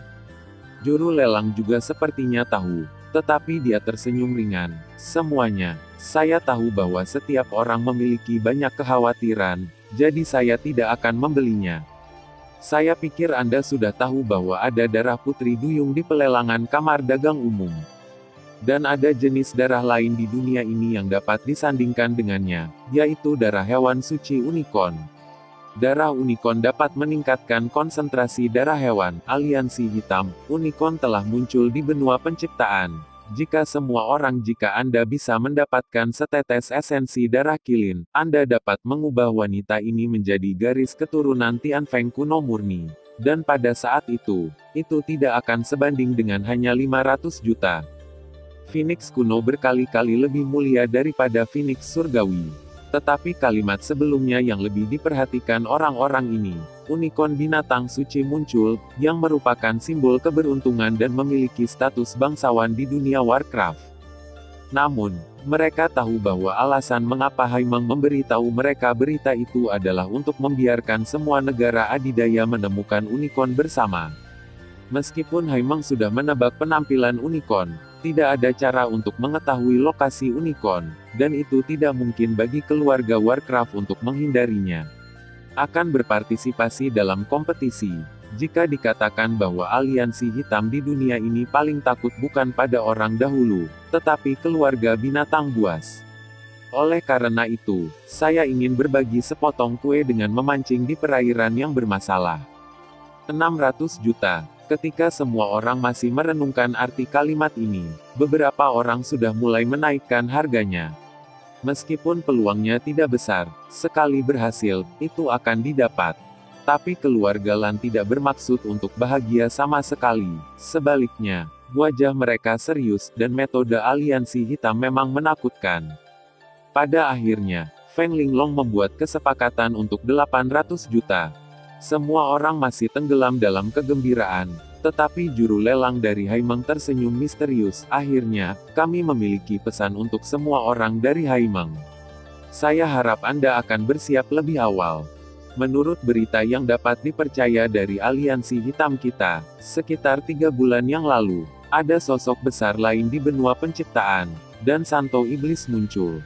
Juru lelang juga sepertinya tahu, tetapi dia tersenyum ringan. Semuanya, saya tahu bahwa setiap orang memiliki banyak kekhawatiran, jadi saya tidak akan membelinya. Saya pikir Anda sudah tahu bahwa ada darah putri duyung di pelelangan kamar dagang umum. Dan ada jenis darah lain di dunia ini yang dapat disandingkan dengannya, yaitu darah hewan suci unicorn. Darah unicorn dapat meningkatkan konsentrasi darah hewan. Aliansi hitam, unicorn telah muncul di benua penciptaan. Jika Anda bisa mendapatkan setetes esensi darah kilin, Anda dapat mengubah wanita ini menjadi garis keturunan Tian Feng kuno murni. Dan pada saat itu tidak akan sebanding dengan hanya 500 juta. Phoenix kuno berkali-kali lebih mulia daripada Phoenix surgawi. Tetapi kalimat sebelumnya yang lebih diperhatikan orang-orang ini, unicorn binatang suci muncul, yang merupakan simbol keberuntungan dan memiliki status bangsawan di dunia Warcraft. Namun, mereka tahu bahwa alasan mengapa Haimeng memberitahu mereka berita itu adalah untuk membiarkan semua negara adidaya menemukan unicorn bersama. Meskipun Haimeng sudah menebak penampilan unicorn, tidak ada cara untuk mengetahui lokasi unicorn, dan itu tidak mungkin bagi keluarga Warcraft untuk menghindarinya. Akan berpartisipasi dalam kompetisi. Jika dikatakan bahwa aliansi hitam di dunia ini paling takut bukan pada orang dahulu, tetapi keluarga binatang buas. Oleh karena itu, saya ingin berbagi sepotong kue dengan memancing di perairan yang bermasalah. 600 juta. Ketika semua orang masih merenungkan arti kalimat ini, beberapa orang sudah mulai menaikkan harganya. Meskipun peluangnya tidak besar, sekali berhasil, itu akan didapat. Tapi keluarga Lan tidak bermaksud untuk bahagia sama sekali. Sebaliknya, wajah mereka serius dan metode aliansi hitam memang menakutkan. Pada akhirnya, Feng Linglong membuat kesepakatan untuk 800 juta. Semua orang masih tenggelam dalam kegembiraan, tetapi juru lelang dari Haimeng tersenyum misterius. Akhirnya, kami memiliki pesan untuk semua orang dari Haimeng. Saya harap Anda akan bersiap lebih awal. Menurut berita yang dapat dipercaya dari aliansi hitam kita, sekitar 3 bulan yang lalu, ada sosok besar lain di benua penciptaan, dan Santo Iblis muncul.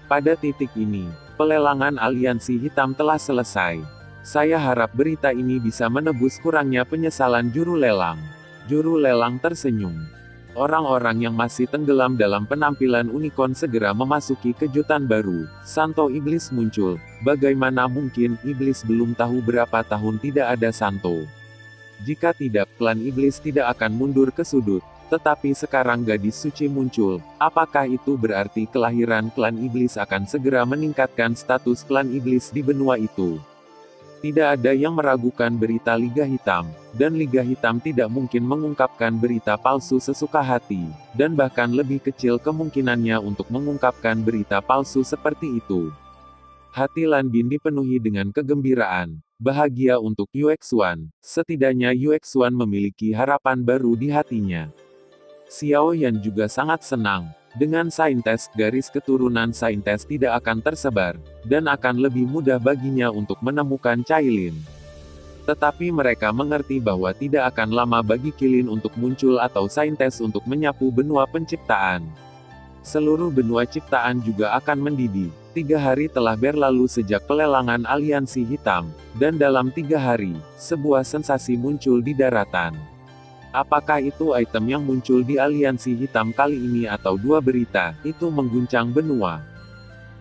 Pada titik ini, pelelangan aliansi hitam telah selesai. Saya harap berita ini bisa menebus kurangnya penyesalan juru lelang. Juru lelang tersenyum. Orang-orang yang masih tenggelam dalam penampilan unicorn segera memasuki kejutan baru. Santo Iblis muncul. Bagaimana mungkin, Iblis belum tahu berapa tahun tidak ada Santo. Jika tidak, klan Iblis tidak akan mundur ke sudut. Tetapi sekarang gadis suci muncul. Apakah itu berarti kelahiran klan Iblis akan segera meningkatkan status klan Iblis di benua itu? Tidak ada yang meragukan berita Liga Hitam, dan Liga Hitam tidak mungkin mengungkapkan berita palsu sesuka hati, dan bahkan lebih kecil kemungkinannya untuk mengungkapkan berita palsu seperti itu. Hati Lan Bin dipenuhi dengan kegembiraan, bahagia untuk Yue Xuan. Setidaknya Yue Xuan memiliki harapan baru di hatinya. Xiao Yan juga sangat senang. Dengan saintes, garis keturunan saintes tidak akan tersebar, dan akan lebih mudah baginya untuk menemukan Cailin. Tetapi mereka mengerti bahwa tidak akan lama bagi Qilin untuk muncul atau saintes untuk menyapu benua penciptaan. Seluruh benua ciptaan juga akan mendidih. 3 hari telah berlalu sejak pelelangan aliansi hitam, dan dalam 3 hari, sebuah sensasi muncul di daratan. Apakah itu item yang muncul di aliansi hitam kali ini atau 2 berita, itu mengguncang benua.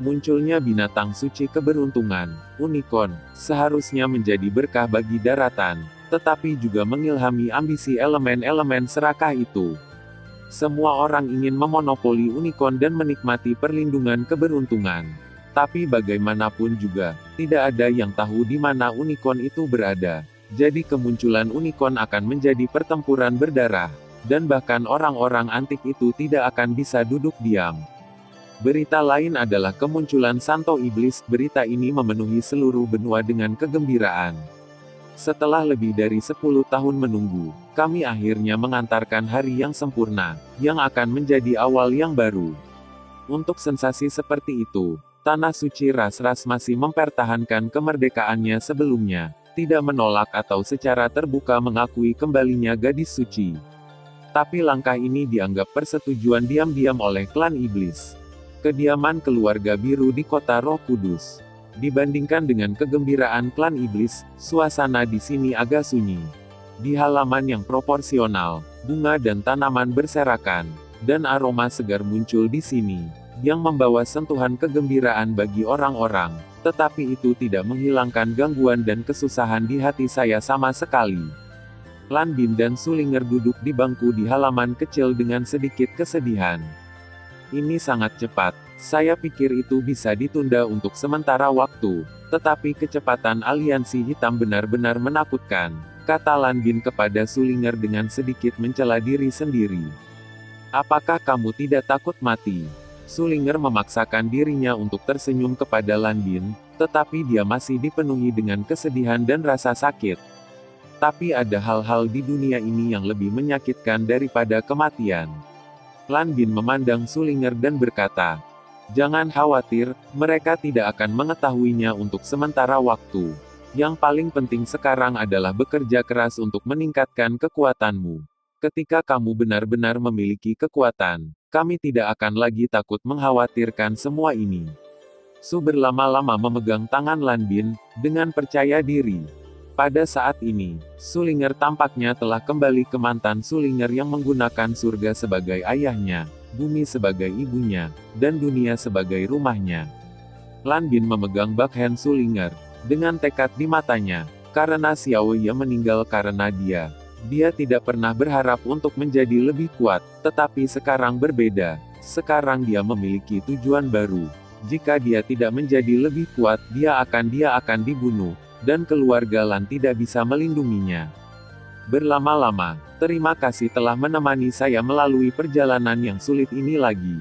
Munculnya binatang suci keberuntungan, unicorn, seharusnya menjadi berkah bagi daratan, tetapi juga mengilhami ambisi elemen-elemen serakah itu. Semua orang ingin memonopoli unicorn dan menikmati perlindungan keberuntungan. Tapi bagaimanapun juga, tidak ada yang tahu di mana unicorn itu berada. Jadi kemunculan unicorn akan menjadi pertempuran berdarah, dan bahkan orang-orang antik itu tidak akan bisa duduk diam. Berita lain adalah kemunculan Santo Iblis. Berita ini memenuhi seluruh benua dengan kegembiraan. Setelah lebih dari 10 tahun menunggu, kami akhirnya mengantarkan hari yang sempurna, yang akan menjadi awal yang baru. Untuk sensasi seperti itu, Tanah Suci ras-ras masih mempertahankan kemerdekaannya sebelumnya, tidak menolak atau secara terbuka mengakui kembalinya gadis suci. Tapi langkah ini dianggap persetujuan diam-diam oleh klan Iblis. Kediaman keluarga biru di kota Roh Kudus. Dibandingkan dengan kegembiraan klan Iblis, suasana di sini agak sunyi. Di halaman yang proporsional, bunga dan tanaman berserakan, dan aroma segar muncul di sini, yang membawa sentuhan kegembiraan bagi orang-orang. Tetapi itu tidak menghilangkan gangguan dan kesusahan di hati saya sama sekali. Lan Bin dan Sulinger duduk di bangku di halaman kecil dengan sedikit kesedihan. Ini sangat cepat. Saya pikir itu bisa ditunda untuk sementara waktu. Tetapi kecepatan aliansi hitam benar-benar menakutkan, kata Lan Bin kepada Sulinger dengan sedikit mencela diri sendiri. Apakah kamu tidak takut mati? Sulinger memaksakan dirinya untuk tersenyum kepada Lan Bin, tetapi dia masih dipenuhi dengan kesedihan dan rasa sakit. Tapi ada hal-hal di dunia ini yang lebih menyakitkan daripada kematian. Lan Bin memandang Sulinger dan berkata, "Jangan khawatir, mereka tidak akan mengetahuinya untuk sementara waktu. Yang paling penting sekarang adalah bekerja keras untuk meningkatkan kekuatanmu. Ketika kamu benar-benar memiliki kekuatan, kami tidak akan lagi takut mengkhawatirkan semua ini." Su berlama-lama memegang tangan Lan Bin, dengan percaya diri. Pada saat ini, Sulinger tampaknya telah kembali ke mantan Sulinger yang menggunakan surga sebagai ayahnya, bumi sebagai ibunya, dan dunia sebagai rumahnya. Lan Bin memegang backhand Sulinger, dengan tekad di matanya, karena Xiao Ye meninggal karena dia. Dia tidak pernah berharap untuk menjadi lebih kuat, tetapi sekarang berbeda. Sekarang dia memiliki tujuan baru. Jika dia tidak menjadi lebih kuat, dia akan dibunuh. Dan keluarga Lan tidak bisa melindunginya. Berlama-lama, terima kasih telah menemani saya melalui perjalanan yang sulit ini lagi.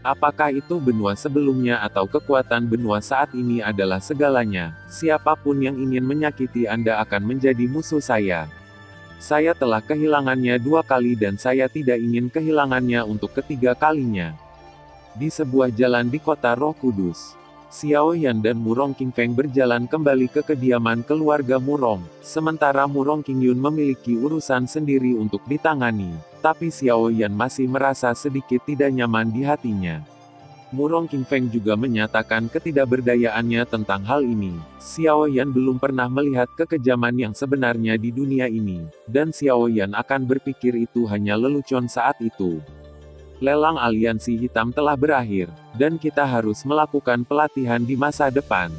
Apakah itu benua sebelumnya atau kekuatan benua saat ini adalah segalanya, siapapun yang ingin menyakiti Anda akan menjadi musuh saya. Saya telah kehilangannya 2 kali dan saya tidak ingin kehilangannya untuk ketiga kalinya. Di sebuah jalan di kota Roh Kudus, Xiao Yan dan Murong Qingfeng berjalan kembali ke kediaman keluarga Murong, sementara Murong Qingyun memiliki urusan sendiri untuk ditangani, tapi Xiao Yan masih merasa sedikit tidak nyaman di hatinya. Murong Qingfeng juga menyatakan ketidakberdayaannya tentang hal ini. Xiao Yan belum pernah melihat kekejaman yang sebenarnya di dunia ini, dan Xiao Yan akan berpikir itu hanya lelucon saat itu. Lelang aliansi hitam telah berakhir, dan kita harus melakukan pelatihan di masa depan.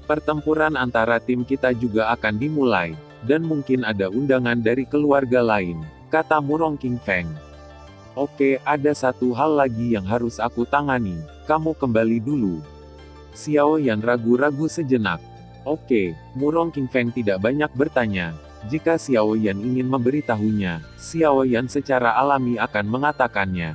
Pertempuran antara tim kita juga akan dimulai, dan mungkin ada undangan dari keluarga lain, kata Murong Qingfeng. Oke, ada satu hal lagi yang harus aku tangani, kamu kembali dulu. Xiao Yan ragu-ragu sejenak. Oke, Murong Qingfeng tidak banyak bertanya. Jika Xiao Yan ingin memberitahunya, Xiao Yan secara alami akan mengatakannya.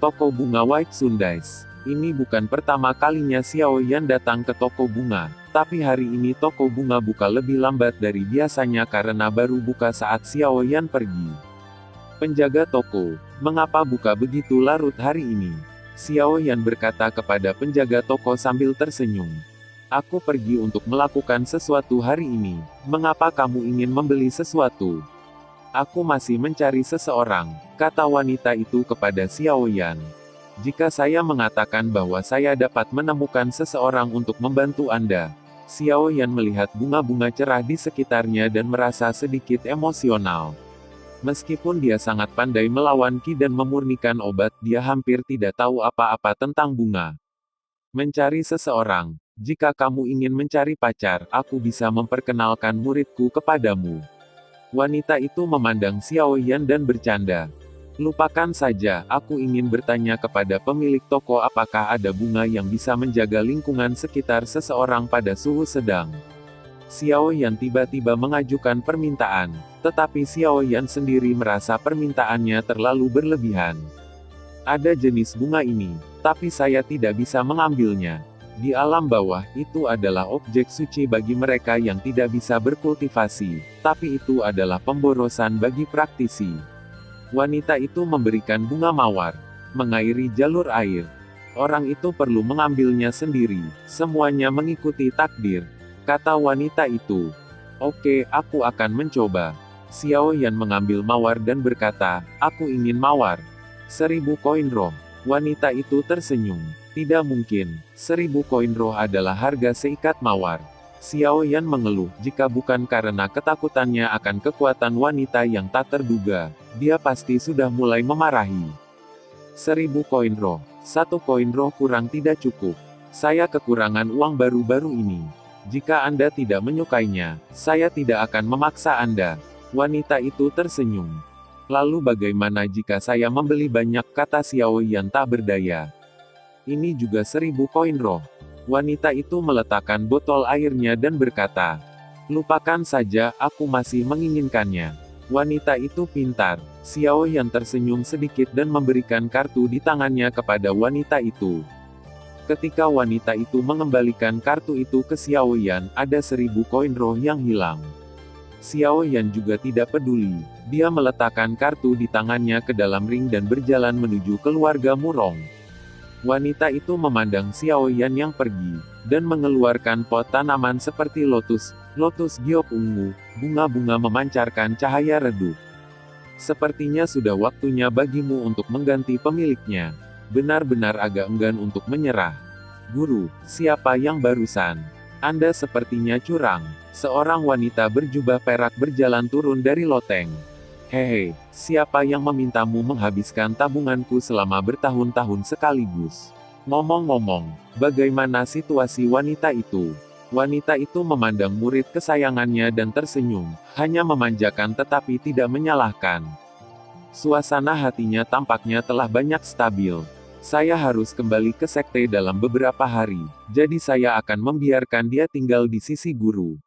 Toko bunga White Sundays. Ini bukan pertama kalinya Xiao Yan datang ke toko bunga, tapi hari ini toko bunga buka lebih lambat dari biasanya karena baru buka saat Xiao Yan pergi. Penjaga toko, mengapa buka begitu larut hari ini? Xiao Yan berkata kepada penjaga toko sambil tersenyum. Aku pergi untuk melakukan sesuatu hari ini. Mengapa kamu ingin membeli sesuatu? Aku masih mencari seseorang, kata wanita itu kepada Xiao Yan. Jika saya mengatakan bahwa saya dapat menemukan seseorang untuk membantu Anda. Xiao Yan melihat bunga-bunga cerah di sekitarnya dan merasa sedikit emosional. Meskipun dia sangat pandai melawan Qi dan memurnikan obat, dia hampir tidak tahu apa-apa tentang bunga. Mencari seseorang. Jika kamu ingin mencari pacar, aku bisa memperkenalkan muridku kepadamu. Wanita itu memandang Xiao Yan dan bercanda. Lupakan saja, aku ingin bertanya kepada pemilik toko apakah ada bunga yang bisa menjaga lingkungan sekitar seseorang pada suhu sedang. Xiao Yan tiba-tiba mengajukan permintaan, tetapi Xiao Yan sendiri merasa permintaannya terlalu berlebihan. Ada jenis bunga ini, tapi saya tidak bisa mengambilnya. Di alam bawah, itu adalah objek suci bagi mereka yang tidak bisa berkultivasi, tapi itu adalah pemborosan bagi praktisi. Wanita itu memberikan bunga mawar, mengairi jalur air. Orang itu perlu mengambilnya sendiri, semuanya mengikuti takdir, kata wanita itu. Oke, aku akan mencoba. Xiao Yan mengambil mawar dan berkata, aku ingin mawar. 1000 koin roh. Wanita itu tersenyum. Tidak mungkin, 1000 koin roh adalah harga seikat mawar. Xiao Yan mengeluh, jika bukan karena ketakutannya akan kekuatan wanita yang tak terduga, dia pasti sudah mulai memarahi. 1000 koin roh. 1 koin roh kurang tidak cukup. Saya kekurangan uang baru-baru ini. Jika Anda tidak menyukainya, saya tidak akan memaksa Anda. Wanita itu tersenyum. Lalu bagaimana jika saya membeli banyak, kata Xiao Yan tak berdaya. Ini juga 1000 koin roh. Wanita itu meletakkan botol airnya dan berkata, lupakan saja, aku masih menginginkannya. Wanita itu pintar. Xiao Yan tersenyum sedikit dan memberikan kartu di tangannya kepada wanita itu. Ketika wanita itu mengembalikan kartu itu ke Xiao Yan, ada 1000 koin roh yang hilang. Xiao Yan juga tidak peduli. Dia meletakkan kartu di tangannya ke dalam ring dan berjalan menuju keluarga Murong. Wanita itu memandang Xiao Yan yang pergi, dan mengeluarkan pot tanaman seperti lotus giok ungu, bunga-bunga memancarkan cahaya redup. Sepertinya sudah waktunya bagimu untuk mengganti pemiliknya. Benar-benar agak enggan untuk menyerah. Guru, siapa yang barusan? Anda sepertinya curang. Seorang wanita berjubah perak berjalan turun dari loteng. Hehe, siapa yang memintamu menghabiskan tabunganku selama bertahun-tahun sekaligus? Ngomong-ngomong, bagaimana situasi wanita itu? Wanita itu memandang murid kesayangannya dan tersenyum, hanya memanjakan tetapi tidak menyalahkan. Suasana hatinya tampaknya telah banyak stabil. Saya harus kembali ke sekte dalam beberapa hari, jadi saya akan membiarkan dia tinggal di sisi guru.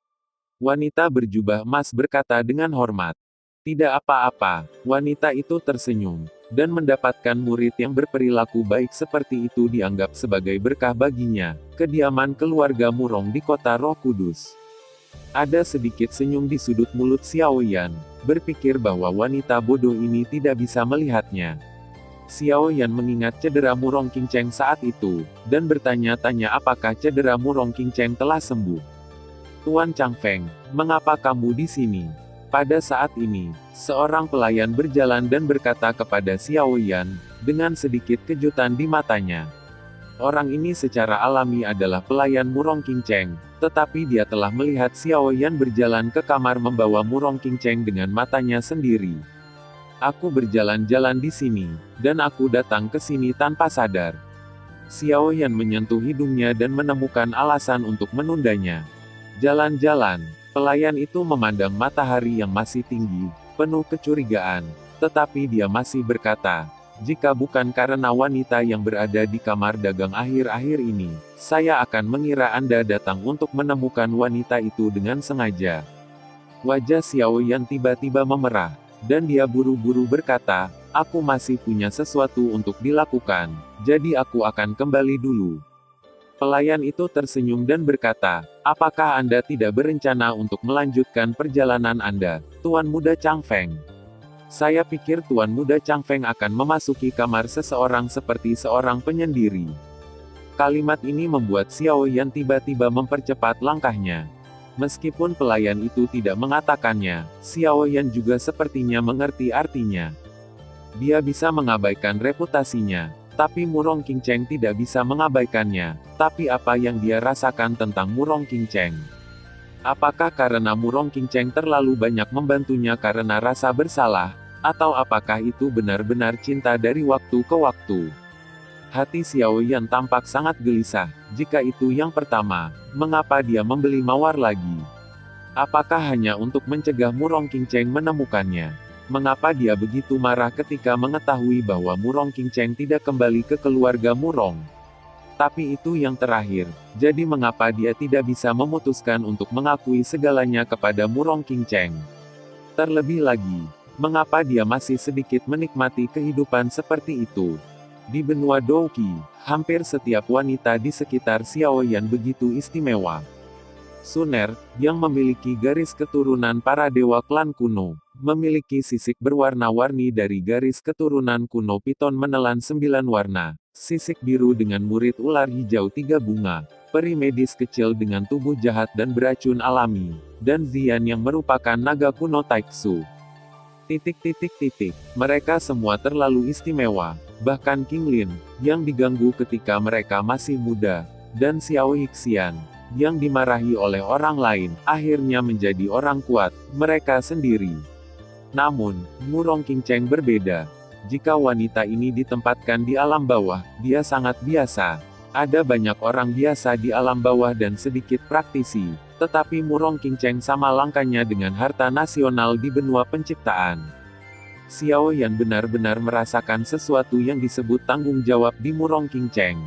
Wanita berjubah emas berkata dengan hormat. Tidak apa-apa, wanita itu tersenyum, dan mendapatkan murid yang berperilaku baik seperti itu dianggap sebagai berkah baginya. Kediaman keluarga Murong di kota Roh Kudus. Ada sedikit senyum di sudut mulut Xiao Yan, berpikir bahwa wanita bodoh ini tidak bisa melihatnya. Xiao Yan mengingat cedera Murong Qingcheng saat itu, dan bertanya-tanya apakah cedera Murong Qingcheng telah sembuh. Tuan Changfeng, mengapa kamu di sini? Pada saat ini, seorang pelayan berjalan dan berkata kepada Xiao Yan, dengan sedikit kejutan di matanya. Orang ini secara alami adalah pelayan Murong Qingcheng, tetapi dia telah melihat Xiao Yan berjalan ke kamar membawa Murong Qingcheng dengan matanya sendiri. Aku berjalan-jalan di sini, dan aku datang ke sini tanpa sadar. Xiao Yan menyentuh hidungnya dan menemukan alasan untuk menundanya. Jalan-jalan. Pelayan itu memandang matahari yang masih tinggi, penuh kecurigaan, tetapi dia masih berkata, jika bukan karena wanita yang berada di kamar dagang akhir-akhir ini, saya akan mengira Anda datang untuk menemukan wanita itu dengan sengaja. Wajah Xiao Yan tiba-tiba memerah, dan dia buru-buru berkata, aku masih punya sesuatu untuk dilakukan, jadi aku akan kembali dulu. Pelayan itu tersenyum dan berkata, apakah Anda tidak berencana untuk melanjutkan perjalanan Anda, Tuan Muda Changfeng? Saya pikir Tuan Muda Changfeng akan memasuki kamar seseorang seperti seorang penyendiri. Kalimat ini membuat Xiao Yan tiba-tiba mempercepat langkahnya. Meskipun pelayan itu tidak mengatakannya, Xiao Yan juga sepertinya mengerti artinya. Dia bisa mengabaikan reputasinya. Tapi Murong Qingcheng tidak bisa mengabaikannya. Tapi apa yang dia rasakan tentang Murong Qingcheng? Apakah karena Murong Qingcheng terlalu banyak membantunya karena rasa bersalah? Atau apakah itu benar-benar cinta dari waktu ke waktu? Hati Xiao Yan tampak sangat gelisah. Jika itu yang pertama, mengapa dia membeli mawar lagi? Apakah hanya untuk mencegah Murong Qingcheng menemukannya? Mengapa dia begitu marah ketika mengetahui bahwa Murong Qingcheng tidak kembali ke keluarga Murong? Tapi itu yang terakhir, jadi mengapa dia tidak bisa memutuskan untuk mengakui segalanya kepada Murong Qingcheng? Terlebih lagi, mengapa dia masih sedikit menikmati kehidupan seperti itu? Di benua Douqi, hampir setiap wanita di sekitar Xiao Yan begitu istimewa. Suner, yang memiliki garis keturunan para dewa klan kuno, memiliki sisik berwarna-warni dari garis keturunan kuno piton menelan 9 warna, sisik biru dengan murid ular hijau 3 bunga, peri medis kecil dengan tubuh jahat dan beracun alami, dan Zian yang merupakan naga kuno Taiksu. Mereka semua terlalu istimewa, bahkan King Lin, yang diganggu ketika mereka masih muda, dan Xiao Yixian, yang dimarahi oleh orang lain, akhirnya menjadi orang kuat, mereka sendiri. Namun, Murong Qingcheng berbeda. Jika wanita ini ditempatkan di alam bawah, dia sangat biasa. Ada banyak orang biasa di alam bawah dan sedikit praktisi, tetapi Murong Qingcheng sama langkahnya dengan harta nasional di benua penciptaan. Xiao Yan benar-benar merasakan sesuatu yang disebut tanggung jawab di Murong Qingcheng.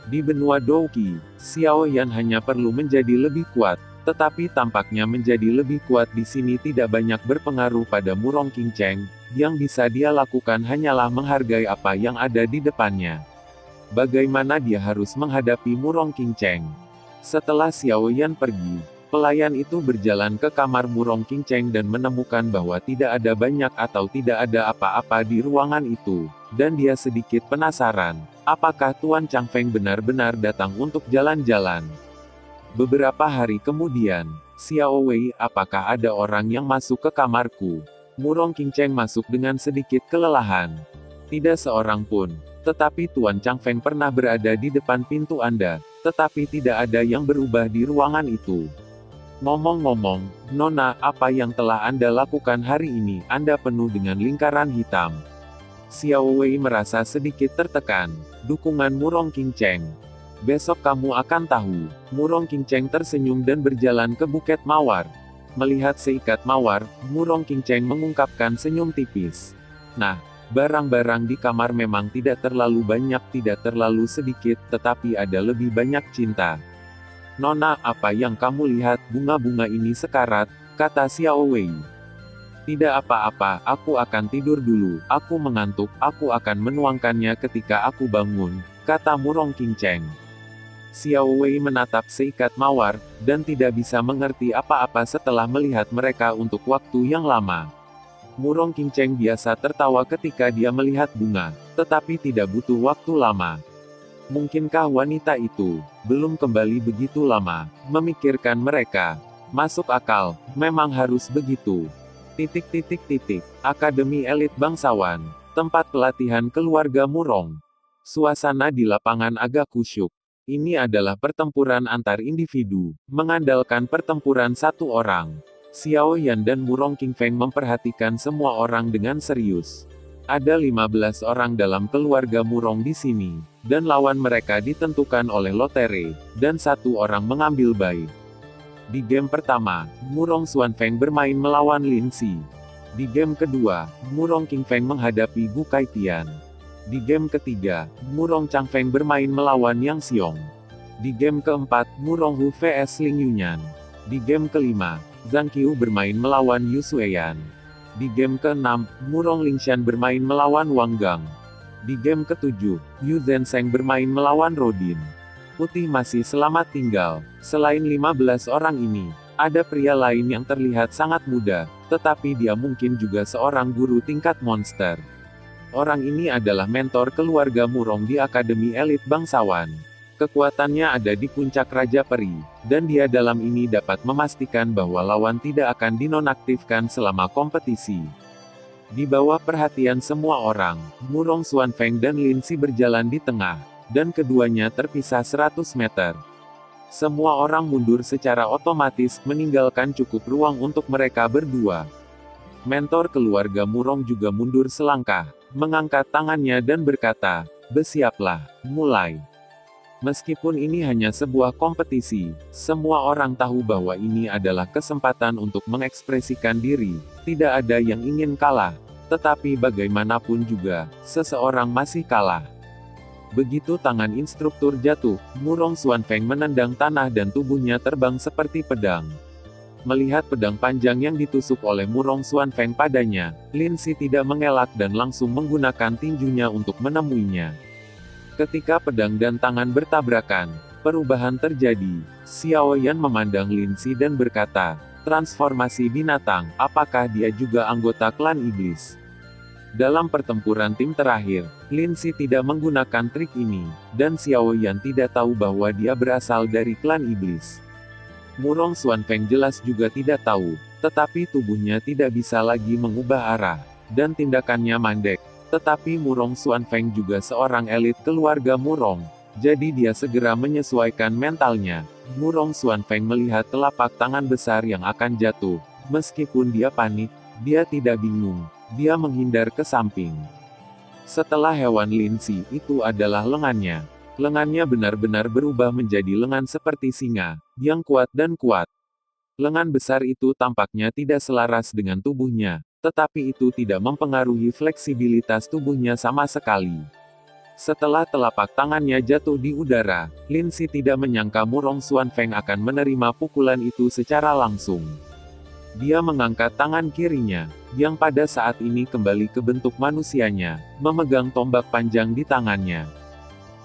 Di benua Douqi, Xiao Yan hanya perlu menjadi lebih kuat, tetapi tampaknya menjadi lebih kuat di sini tidak banyak berpengaruh pada Murong Qingcheng. Yang bisa dia lakukan hanyalah menghargai apa yang ada di depannya. Bagaimana dia harus menghadapi Murong Qingcheng? Setelah Xiao Yan pergi, pelayan itu berjalan ke kamar Murong Qingcheng dan menemukan bahwa tidak ada banyak atau tidak ada apa-apa di ruangan itu, dan dia sedikit penasaran. Apakah Tuan Changfeng benar-benar datang untuk jalan-jalan? Beberapa hari kemudian, Xiao Wei, apakah ada orang yang masuk ke kamarku? Murong Qingcheng masuk dengan sedikit kelelahan. Tidak seorang pun. Tetapi Tuan Changfeng pernah berada di depan pintu Anda, tetapi tidak ada yang berubah di ruangan itu. Ngomong-ngomong, Nona, apa yang telah Anda lakukan hari ini? Anda penuh dengan lingkaran hitam. Xiao Wei merasa sedikit tertekan. Dukungan Murong Qingcheng. Besok kamu akan tahu. Murong Qingcheng tersenyum dan berjalan ke Bukit Mawar. Melihat seikat mawar, Murong Qingcheng mengungkapkan senyum tipis. Nah, barang-barang di kamar memang tidak terlalu banyak, tidak terlalu sedikit, tetapi ada lebih banyak cinta. Nona, apa yang kamu lihat? Bunga-bunga ini sekarat, kata Xiao Wei. Tidak apa-apa, aku akan tidur dulu, aku mengantuk, aku akan menuangkannya ketika aku bangun, kata Murong Qingcheng. Xiao Wei menatap seikat mawar, dan tidak bisa mengerti apa-apa setelah melihat mereka untuk waktu yang lama. Murong Qingcheng biasa tertawa ketika dia melihat bunga, tetapi tidak butuh waktu lama. Mungkinkah wanita itu belum kembali begitu lama? Memikirkan mereka. Masuk akal, memang harus begitu. Akademi Elit Bangsawan. Tempat pelatihan keluarga Murong. Suasana di lapangan agak kusyuk. Ini adalah pertempuran antar individu, mengandalkan pertempuran satu orang. Xiao Yan dan Murong Qingfeng memperhatikan semua orang dengan serius. Ada 15 orang dalam keluarga Murong di sini, dan lawan mereka ditentukan oleh lotere, dan satu orang mengambil baik. Di game pertama, Murong Xuanfeng bermain melawan Lin Si. Di game kedua, Murong Qingfeng menghadapi Gu Kaitian. Di game ketiga, Murong Changfeng bermain melawan Yang Xiong. Di game keempat, Murong Hu vs Ling Yunyan. Di game kelima, Zhang Qiu bermain melawan Yu Sueyan. Di game ke-6, Murong Lingshan bermain melawan Wang Gang. Di game ke-7, Yu Zhensheng bermain melawan Rodin. Putih masih selamat tinggal. Selain 15 orang ini, ada pria lain yang terlihat sangat muda, tetapi dia mungkin juga seorang guru tingkat monster. Orang ini adalah mentor keluarga Murong di Akademi Elit Bangsawan. Kekuatannya ada di puncak Raja Peri, dan dia dalam ini dapat memastikan bahwa lawan tidak akan dinonaktifkan selama kompetisi. Di bawah perhatian semua orang, Murong Xuanfeng dan Lin Si berjalan di tengah, dan keduanya terpisah 100 meter. Semua orang mundur secara otomatis, meninggalkan cukup ruang untuk mereka berdua. Mentor keluarga Murong juga mundur selangkah, mengangkat tangannya dan berkata, "Bersiaplah, mulai." Meskipun ini hanya sebuah kompetisi, semua orang tahu bahwa ini adalah kesempatan untuk mengekspresikan diri, tidak ada yang ingin kalah. Tetapi bagaimanapun juga, seseorang masih kalah. Begitu tangan instruktur jatuh, Murong Xuanfeng menendang tanah dan tubuhnya terbang seperti pedang. Melihat pedang panjang yang ditusuk oleh Murong Xuanfeng padanya, Lin Si tidak mengelak dan langsung menggunakan tinjunya untuk menemuinya. Ketika pedang dan tangan bertabrakan, perubahan terjadi. Xiao Yan memandang Lin Si dan berkata, "Transformasi binatang, apakah dia juga anggota klan iblis?" Dalam pertempuran tim terakhir, Lin Si tidak menggunakan trik ini, dan Xiao Yan tidak tahu bahwa dia berasal dari klan iblis. Murong Xuanfeng jelas juga tidak tahu, tetapi tubuhnya tidak bisa lagi mengubah arah, dan tindakannya mandek. Tetapi Murong Xuanfeng juga seorang elit keluarga Murong, jadi dia segera menyesuaikan mentalnya. Murong Xuanfeng melihat telapak tangan besar yang akan jatuh. Meskipun dia panik, dia tidak bingung. Dia menghindar ke samping. Setelah hewan Lin Si, itu adalah lengannya. Lengannya benar-benar berubah menjadi lengan seperti singa, yang kuat dan kuat. Lengan besar itu tampaknya tidak selaras dengan tubuhnya, tetapi itu tidak mempengaruhi fleksibilitas tubuhnya sama sekali. Setelah telapak tangannya jatuh di udara, Lin Si tidak menyangka Murong Xuanfeng akan menerima pukulan itu secara langsung. Dia mengangkat tangan kirinya, yang pada saat ini kembali ke bentuk manusianya, memegang tombak panjang di tangannya.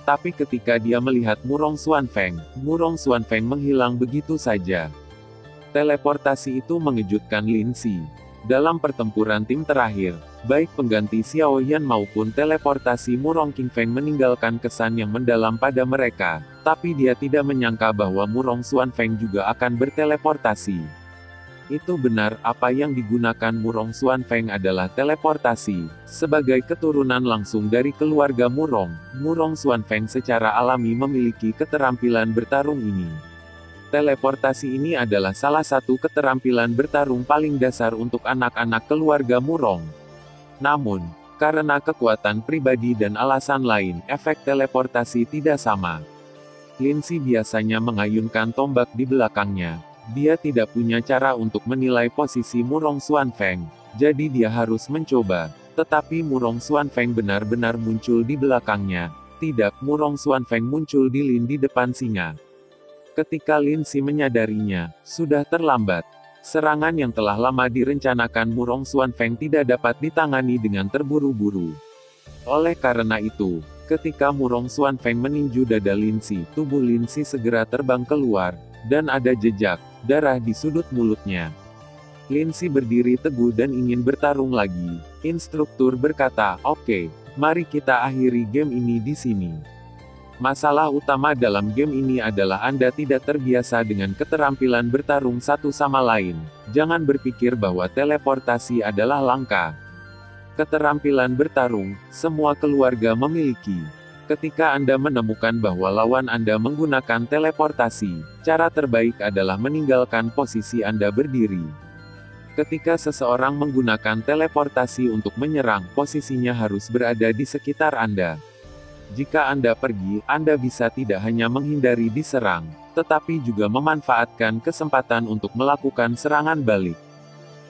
Tapi ketika dia melihat Murong Xuanfeng menghilang begitu saja. Teleportasi itu mengejutkan Lin Si. Dalam pertempuran tim terakhir, baik pengganti Xiao Yan maupun teleportasi Murong Qingfeng meninggalkan kesan yang mendalam pada mereka, tapi dia tidak menyangka bahwa Murong Xuanfeng juga akan berteleportasi. Itu benar, apa yang digunakan Murong Xuanfeng adalah teleportasi. Sebagai keturunan langsung dari keluarga Murong, Murong Xuanfeng secara alami memiliki keterampilan bertarung ini. Teleportasi ini adalah salah satu keterampilan bertarung paling dasar untuk anak-anak keluarga Murong. Namun, karena kekuatan pribadi dan alasan lain, efek teleportasi tidak sama. Lin Si biasanya mengayunkan tombak di belakangnya. Dia tidak punya cara untuk menilai posisi Murong Xuanfeng, jadi dia harus mencoba. Tetapi Murong Xuanfeng benar-benar muncul di belakangnya. Tidak, Murong Xuanfeng muncul di Lin di depan singa. Ketika Lin Si menyadarinya, sudah terlambat. Serangan yang telah lama direncanakan Murong Xuanfeng tidak dapat ditangani dengan terburu-buru. Oleh karena itu, ketika Murong Xuanfeng meninju dada Lin Si, tubuh Lin Si segera terbang keluar, dan ada jejak darah di sudut mulutnya. Lin Si berdiri teguh dan ingin bertarung lagi. Instruktur berkata, "Oke, mari kita akhiri game ini di sini." Masalah utama dalam game ini adalah Anda tidak terbiasa dengan keterampilan bertarung satu sama lain. Jangan berpikir bahwa teleportasi adalah langka. Keterampilan bertarung, semua keluarga memiliki. Ketika Anda menemukan bahwa lawan Anda menggunakan teleportasi, cara terbaik adalah meninggalkan posisi Anda berdiri. Ketika seseorang menggunakan teleportasi untuk menyerang, posisinya harus berada di sekitar Anda. Jika Anda pergi, Anda bisa tidak hanya menghindari diserang, tetapi juga memanfaatkan kesempatan untuk melakukan serangan balik.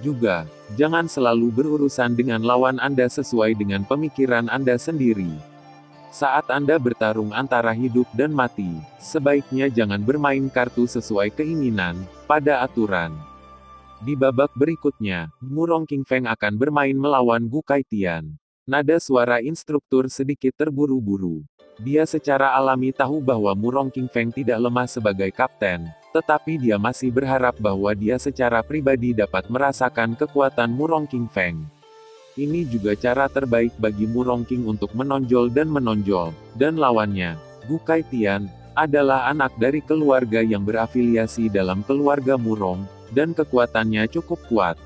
Juga, jangan selalu berurusan dengan lawan Anda sesuai dengan pemikiran Anda sendiri. Saat Anda bertarung antara hidup dan mati, sebaiknya jangan bermain kartu sesuai keinginan, pada aturan. Di babak berikutnya, Murong Qingfeng akan bermain melawan Gu Kaitian. Nada suara instruktur sedikit terburu-buru. Dia secara alami tahu bahwa Murong Qingfeng tidak lemah sebagai kapten, tetapi dia masih berharap bahwa dia secara pribadi dapat merasakan kekuatan Murong Qingfeng. Ini juga cara terbaik bagi Murong Qing untuk menonjol, dan lawannya, Gu Kaitian, adalah anak dari keluarga yang berafiliasi dalam keluarga Murong, dan kekuatannya cukup kuat.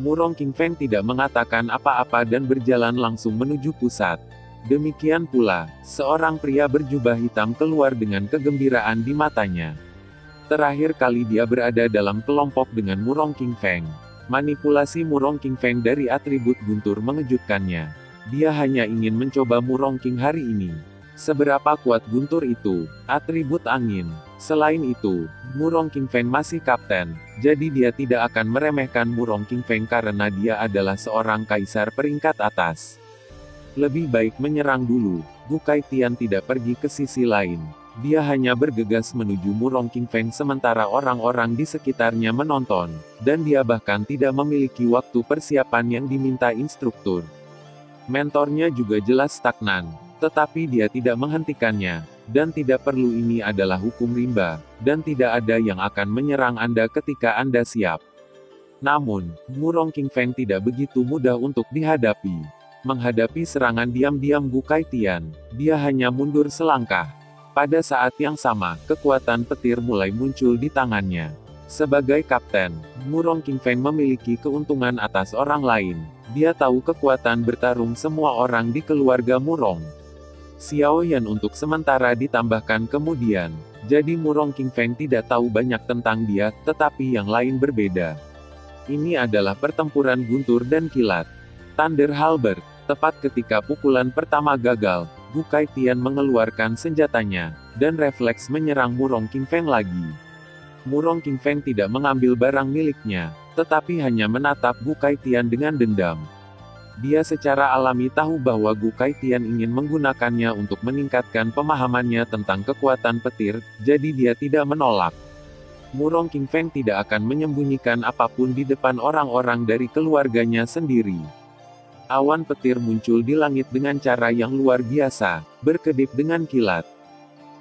Murong Qingfeng tidak mengatakan apa-apa dan berjalan langsung menuju pusat. Demikian pula, seorang pria berjubah hitam keluar dengan kegembiraan di matanya. Terakhir kali dia berada dalam kelompok dengan Murong Qingfeng. Manipulasi Murong Qingfeng dari atribut guntur mengejutkannya. Dia hanya ingin mencoba Murong Qing hari ini. Seberapa kuat guntur itu? Atribut angin. Selain itu, Murong Qingfeng masih kapten, jadi dia tidak akan meremehkan Murong Qingfeng karena dia adalah seorang kaisar peringkat atas. Lebih baik menyerang dulu. Gu Kaitian tidak pergi ke sisi lain. Dia hanya bergegas menuju Murong Qingfeng sementara orang-orang di sekitarnya menonton, dan dia bahkan tidak memiliki waktu persiapan yang diminta instruktur. Mentornya juga jelas stagnan, tetapi dia tidak menghentikannya. Dan tidak perlu, ini adalah hukum rimba, dan tidak ada yang akan menyerang Anda ketika Anda siap. Namun, Murong Qingfeng tidak begitu mudah untuk dihadapi. Menghadapi serangan diam-diam Gu Kaitian, dia hanya mundur selangkah. Pada saat yang sama, kekuatan petir mulai muncul di tangannya. Sebagai kapten, Murong Qingfeng memiliki keuntungan atas orang lain. Dia tahu kekuatan bertarung semua orang di keluarga Murong. Xiao Yan untuk sementara ditambahkan kemudian. Jadi Murong Qingfeng tidak tahu banyak tentang dia, tetapi yang lain berbeda. Ini adalah pertempuran guntur dan kilat. Thunder Halberd. Tepat ketika pukulan pertama gagal, Gu Kaitian mengeluarkan senjatanya, dan refleks menyerang Murong Qingfeng lagi. Murong Qingfeng tidak mengambil barang miliknya, tetapi hanya menatap Gu Kaitian dengan dendam. Dia secara alami tahu bahwa Gu Kaitian ingin menggunakannya untuk meningkatkan pemahamannya tentang kekuatan petir, jadi dia tidak menolak. Murong Qingfeng tidak akan menyembunyikan apapun di depan orang-orang dari keluarganya sendiri. Awan petir muncul di langit dengan cara yang luar biasa, berkedip dengan kilat.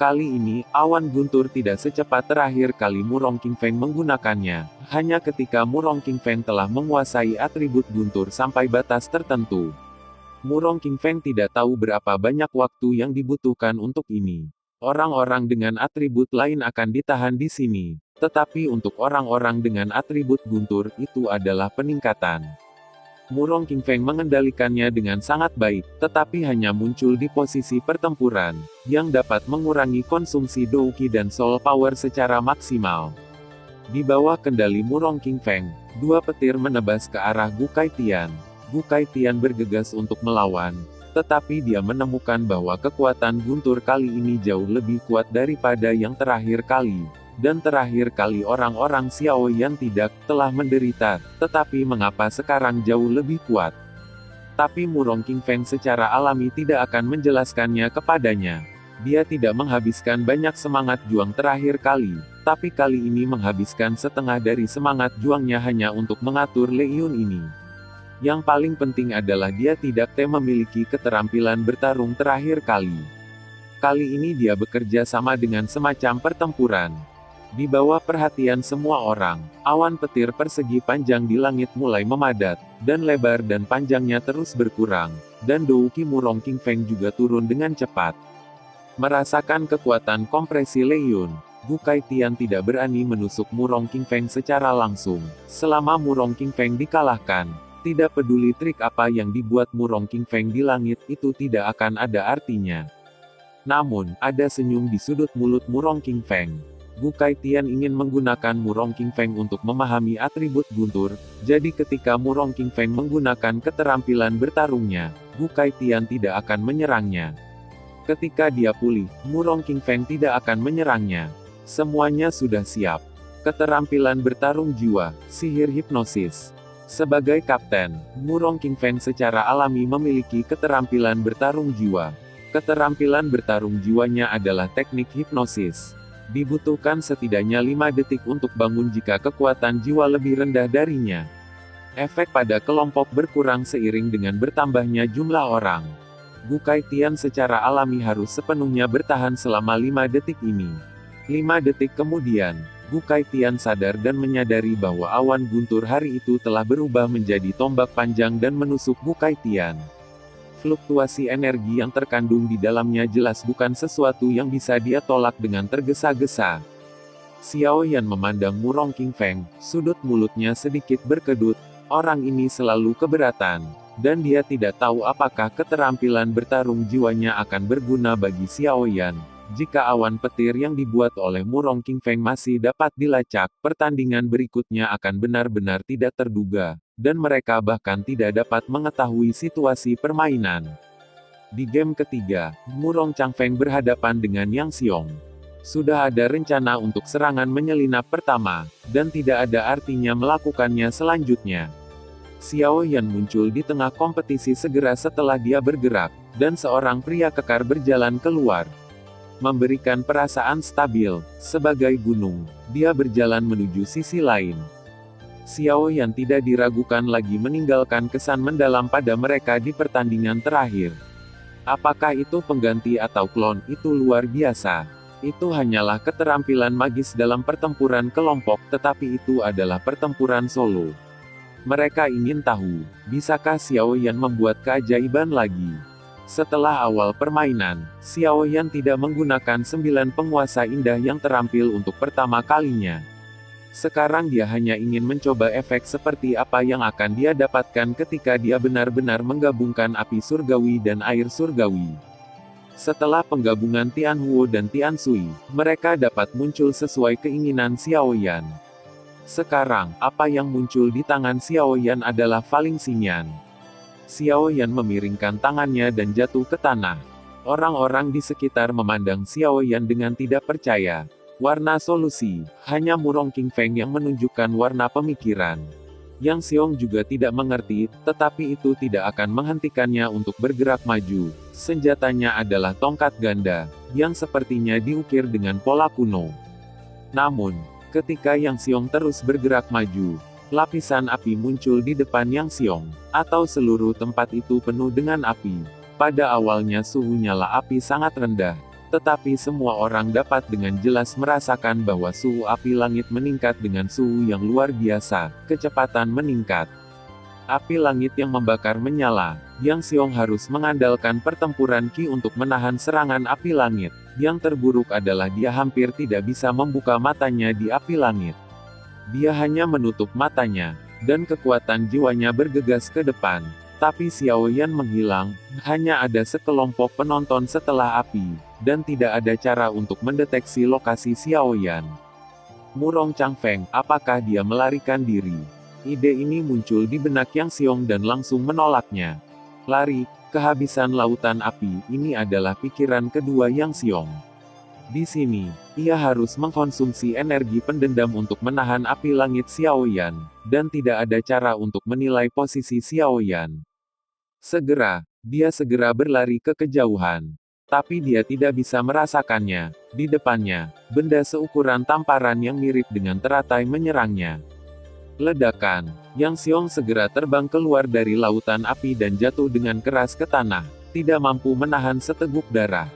Kali ini, awan guntur tidak secepat terakhir kali Murong Qingfeng menggunakannya, hanya ketika Murong Qingfeng telah menguasai atribut guntur sampai batas tertentu. Murong Qingfeng tidak tahu berapa banyak waktu yang dibutuhkan untuk ini. Orang-orang dengan atribut lain akan ditahan di sini, tetapi untuk orang-orang dengan atribut guntur, itu adalah peningkatan. Murong Qingfeng mengendalikannya dengan sangat baik, tetapi hanya muncul di posisi pertempuran, yang dapat mengurangi konsumsi Douqi dan Soul Power secara maksimal. Di bawah kendali Murong Qingfeng, dua petir menebas ke arah Gu Kaitian. Gu Kaitian bergegas untuk melawan, tetapi dia menemukan bahwa kekuatan guntur kali ini jauh lebih kuat daripada yang terakhir kali. Dan terakhir kali orang-orang Xiaoyan tidak telah menderita, tetapi mengapa sekarang jauh lebih kuat? Tapi Murong Qingfeng secara alami tidak akan menjelaskannya kepadanya. Dia tidak menghabiskan banyak semangat juang terakhir kali, tapi kali ini menghabiskan setengah dari semangat juangnya hanya untuk mengatur Lei Yun ini. Yang paling penting adalah dia tidak memiliki keterampilan bertarung terakhir kali. Kali ini dia bekerja sama dengan semacam pertempuran. Di bawah perhatian semua orang, awan petir persegi panjang di langit mulai memadat, dan lebar dan panjangnya terus berkurang, dan Douqi Murong Qingfeng juga turun dengan cepat. Merasakan kekuatan kompresi Lei Yun, Gu Kaitian tidak berani menusuk Murong Qingfeng secara langsung. Selama Murong Qingfeng dikalahkan, tidak peduli trik apa yang dibuat Murong Qingfeng di langit itu tidak akan ada artinya. Namun, ada senyum di sudut mulut Murong Qingfeng. Gu Kaitian ingin menggunakan Murong Qingfeng untuk memahami atribut guntur, jadi ketika Murong Qingfeng menggunakan keterampilan bertarungnya, Gu Kaitian tidak akan menyerangnya. Ketika dia pulih, Murong Qingfeng tidak akan menyerangnya. Semuanya sudah siap. Keterampilan bertarung jiwa, sihir hipnosis. Sebagai kapten, Murong Qingfeng secara alami memiliki keterampilan bertarung jiwa. Keterampilan bertarung jiwanya adalah teknik hipnosis. Dibutuhkan setidaknya 5 detik untuk bangun jika kekuatan jiwa lebih rendah darinya. Efek pada kelompok berkurang seiring dengan bertambahnya jumlah orang. Gu Kaitian secara alami harus sepenuhnya bertahan selama 5 detik ini. 5 detik kemudian, Gu Kaitian sadar dan menyadari bahwa awan guntur hari itu telah berubah menjadi tombak panjang dan menusuk Gu Kaitian. Fluktuasi energi yang terkandung di dalamnya jelas bukan sesuatu yang bisa dia tolak dengan tergesa-gesa. Xiaoyan memandang Murong Qingfeng, sudut mulutnya sedikit berkedut, orang ini selalu keberatan, dan dia tidak tahu apakah keterampilan bertarung jiwanya akan berguna bagi Xiaoyan. Jika awan petir yang dibuat oleh Murong Qingfeng masih dapat dilacak, pertandingan berikutnya akan benar-benar tidak terduga, dan mereka bahkan tidak dapat mengetahui situasi permainan. Di game ketiga, Murong Changfeng berhadapan dengan Yang Xiong. Sudah ada rencana untuk serangan menyelinap pertama, dan tidak ada artinya melakukannya selanjutnya. Xiaoyan muncul di tengah kompetisi segera setelah dia bergerak, dan seorang pria kekar berjalan keluar. Memberikan perasaan stabil, sebagai gunung, dia berjalan menuju sisi lain. Xiaoyan tidak diragukan lagi meninggalkan kesan mendalam pada mereka di pertandingan terakhir. Apakah itu pengganti atau klon, itu luar biasa. Itu hanyalah keterampilan magis dalam pertempuran kelompok, tetapi itu adalah pertempuran solo. Mereka ingin tahu, bisakah Xiaoyan membuat keajaiban lagi? Setelah awal permainan, Xiaoyan tidak menggunakan 9 penguasa indah yang terampil untuk pertama kalinya. Sekarang dia hanya ingin mencoba efek seperti apa yang akan dia dapatkan ketika dia benar-benar menggabungkan api surgawi dan air surgawi. Setelah penggabungan Tianhuo dan Tiansui, mereka dapat muncul sesuai keinginan Xiaoyan. Sekarang, apa yang muncul di tangan Xiaoyan adalah Faling Xingyan. Xiaoyan memiringkan tangannya dan jatuh ke tanah. Orang-orang di sekitar memandang Xiaoyan dengan tidak percaya. Warna solusi, hanya Murong Qingfeng yang menunjukkan warna pemikiran. Yang Xiong juga tidak mengerti, tetapi itu tidak akan menghentikannya untuk bergerak maju. Senjatanya adalah tongkat ganda, yang sepertinya diukir dengan pola kuno. Namun, ketika Yang Xiong terus bergerak maju, lapisan api muncul di depan Yang Xiong, atau seluruh tempat itu penuh dengan api. Pada awalnya suhu nyala api sangat rendah, tetapi semua orang dapat dengan jelas merasakan bahwa suhu api langit meningkat dengan suhu yang luar biasa, kecepatan meningkat. Api langit yang membakar menyala, Yang Xiong harus mengandalkan pertempuran Qi untuk menahan serangan api langit. Yang terburuk adalah dia hampir tidak bisa membuka matanya di api langit. Dia hanya menutup matanya, dan kekuatan jiwanya bergegas ke depan. Tapi Xiao Yan menghilang, hanya ada sekelompok penonton setelah api, dan tidak ada cara untuk mendeteksi lokasi Xiao Yan. Murong Changfeng, apakah dia melarikan diri? Ide ini muncul di benak Yang Xiong dan langsung menolaknya. Lari, kehabisan lautan api, ini adalah pikiran kedua Yang Xiong. Di sini, ia harus mengkonsumsi energi pendendam untuk menahan api langit Xiao Yan, dan tidak ada cara untuk menilai posisi Xiao Yan. Dia segera berlari ke kejauhan. Tapi dia tidak bisa merasakannya. Di depannya, benda seukuran tamparan yang mirip dengan teratai menyerangnya. Ledakan. Yang Xiong segera terbang keluar dari lautan api dan jatuh dengan keras ke tanah, tidak mampu menahan seteguk darah.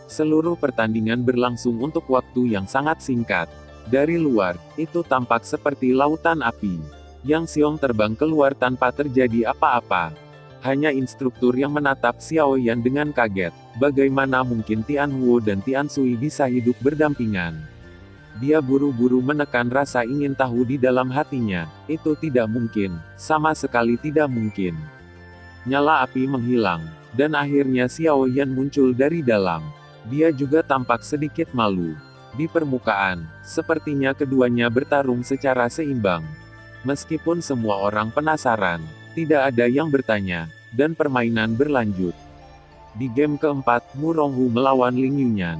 Seluruh pertandingan berlangsung untuk waktu yang sangat singkat. Dari luar, itu tampak seperti lautan api. Yang Xiong terbang keluar tanpa terjadi apa-apa. Hanya instruktur yang menatap Xiao Yan dengan kaget. Bagaimana mungkin Tian Huo dan Tian Sui bisa hidup berdampingan? Dia buru-buru menekan rasa ingin tahu di dalam hatinya. Itu tidak mungkin, sama sekali tidak mungkin. Nyala api menghilang, dan akhirnya Xiao Yan muncul dari dalam. Dia juga tampak sedikit malu. Di permukaan, sepertinya keduanya bertarung secara seimbang. Meskipun semua orang penasaran, tidak ada yang bertanya, dan permainan berlanjut. Di game keempat, Mu Ronghu melawan Ling Yunyan.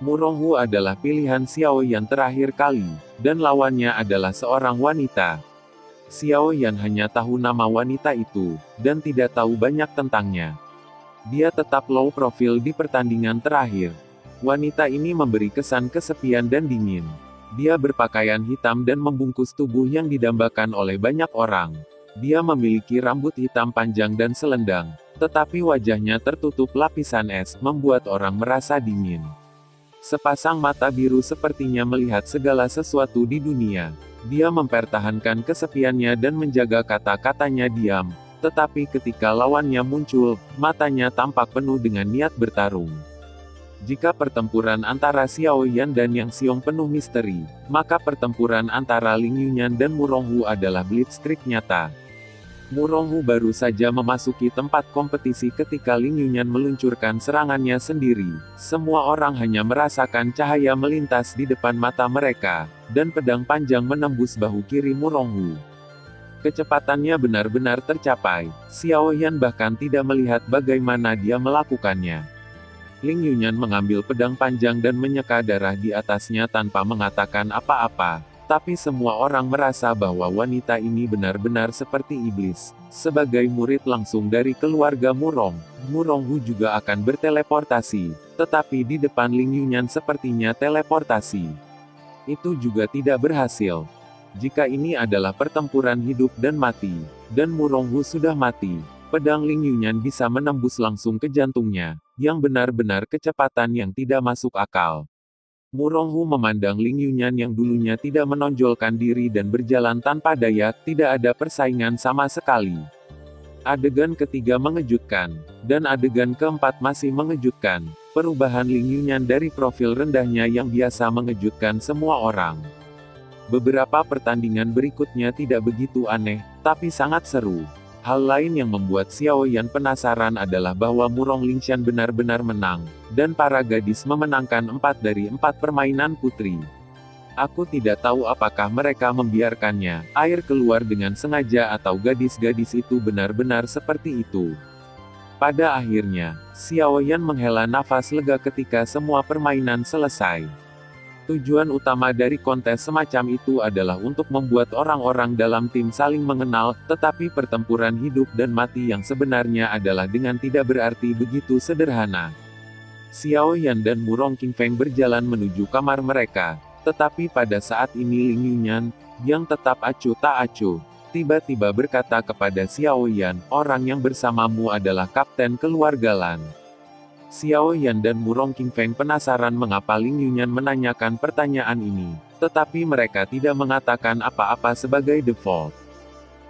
Mu Ronghu adalah pilihan Xiao Yan terakhir kali, dan lawannya adalah seorang wanita. Xiao Yan hanya tahu nama wanita itu, dan tidak tahu banyak tentangnya. Dia tetap low profile di pertandingan terakhir. Wanita ini memberi kesan kesepian dan dingin. Dia berpakaian hitam dan membungkus tubuh yang didambakan oleh banyak orang. Dia memiliki rambut hitam panjang dan selendang, tetapi wajahnya tertutup lapisan es, membuat orang merasa dingin. Sepasang mata biru sepertinya melihat segala sesuatu di dunia. Dia mempertahankan kesepiannya dan menjaga kata-katanya diam, tetapi ketika lawannya muncul, matanya tampak penuh dengan niat bertarung. Jika pertempuran antara Xiao Yan dan Yang Xiong penuh misteri, maka pertempuran antara Ling Yunyan dan Mu Ronghu adalah blitzkrieg nyata. Mu Ronghu baru saja memasuki tempat kompetisi ketika Ling Yunyan meluncurkan serangannya sendiri. Semua orang hanya merasakan cahaya melintas di depan mata mereka, dan pedang panjang menembus bahu kiri Mu Ronghu. Kecepatannya benar-benar tercapai. Xiao Yan bahkan tidak melihat bagaimana dia melakukannya. Ling Yunyan mengambil pedang panjang dan menyeka darah di atasnya tanpa mengatakan apa-apa. Tapi semua orang merasa bahwa wanita ini benar-benar seperti iblis. Sebagai murid langsung dari keluarga Mu Ronghu juga akan berteleportasi. Tetapi di depan Ling Yunyan sepertinya teleportasi itu juga tidak berhasil. Jika ini adalah pertempuran hidup dan mati, dan Mu Ronghu sudah mati, pedang Ling Yunyan bisa menembus langsung ke jantungnya, yang benar-benar kecepatan yang tidak masuk akal. Mu Ronghu memandang Ling Yunyan yang dulunya tidak menonjolkan diri dan berjalan tanpa daya, tidak ada persaingan sama sekali. Adegan ketiga mengejutkan, dan adegan keempat masih mengejutkan. Perubahan Ling Yunyan dari profil rendahnya yang biasa mengejutkan semua orang. Beberapa pertandingan berikutnya tidak begitu aneh, tapi sangat seru. Hal lain yang membuat Xiao Yan penasaran adalah bahwa Murong Lingshan benar-benar menang, dan para gadis memenangkan 4 dari 4 permainan putri. Aku tidak tahu apakah mereka membiarkannya, air keluar dengan sengaja atau gadis-gadis itu benar-benar seperti itu. Pada akhirnya, Xiao Yan menghela nafas lega ketika semua permainan selesai. Tujuan utama dari kontes semacam itu adalah untuk membuat orang-orang dalam tim saling mengenal, tetapi pertempuran hidup dan mati yang sebenarnya adalah dengan tidak berarti begitu sederhana. Xiao Yan dan Murong Qingfeng berjalan menuju kamar mereka, tetapi pada saat ini Ling Yunyan, yang tetap acuh tak acuh, tiba-tiba berkata kepada Xiao Yan, orang yang bersamamu adalah kapten keluarga Lan. Xiao Yan dan Murong Qingfeng penasaran mengapa Ling Yunyan menanyakan pertanyaan ini, tetapi mereka tidak mengatakan apa-apa sebagai default.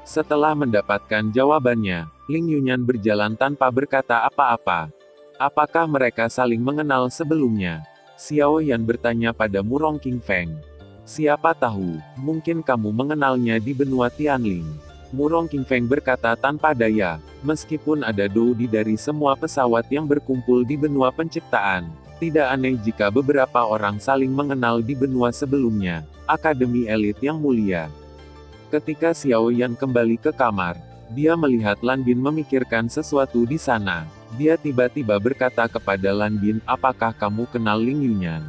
Setelah mendapatkan jawabannya, Ling Yunyan berjalan tanpa berkata apa-apa. Apakah mereka saling mengenal sebelumnya? Xiao Yan bertanya pada Murong Qingfeng. Siapa tahu, mungkin kamu mengenalnya di benua Tianling. Murong Qingfeng berkata tanpa daya, meskipun ada Dodi dari semua pesawat yang berkumpul di benua penciptaan. Tidak aneh jika beberapa orang saling mengenal di benua sebelumnya, Akademi Elit yang mulia. Ketika Xiao Yan kembali ke kamar, dia melihat Lan Bin memikirkan sesuatu di sana. Dia tiba-tiba berkata kepada Lan Bin, apakah kamu kenal Ling Yunyan?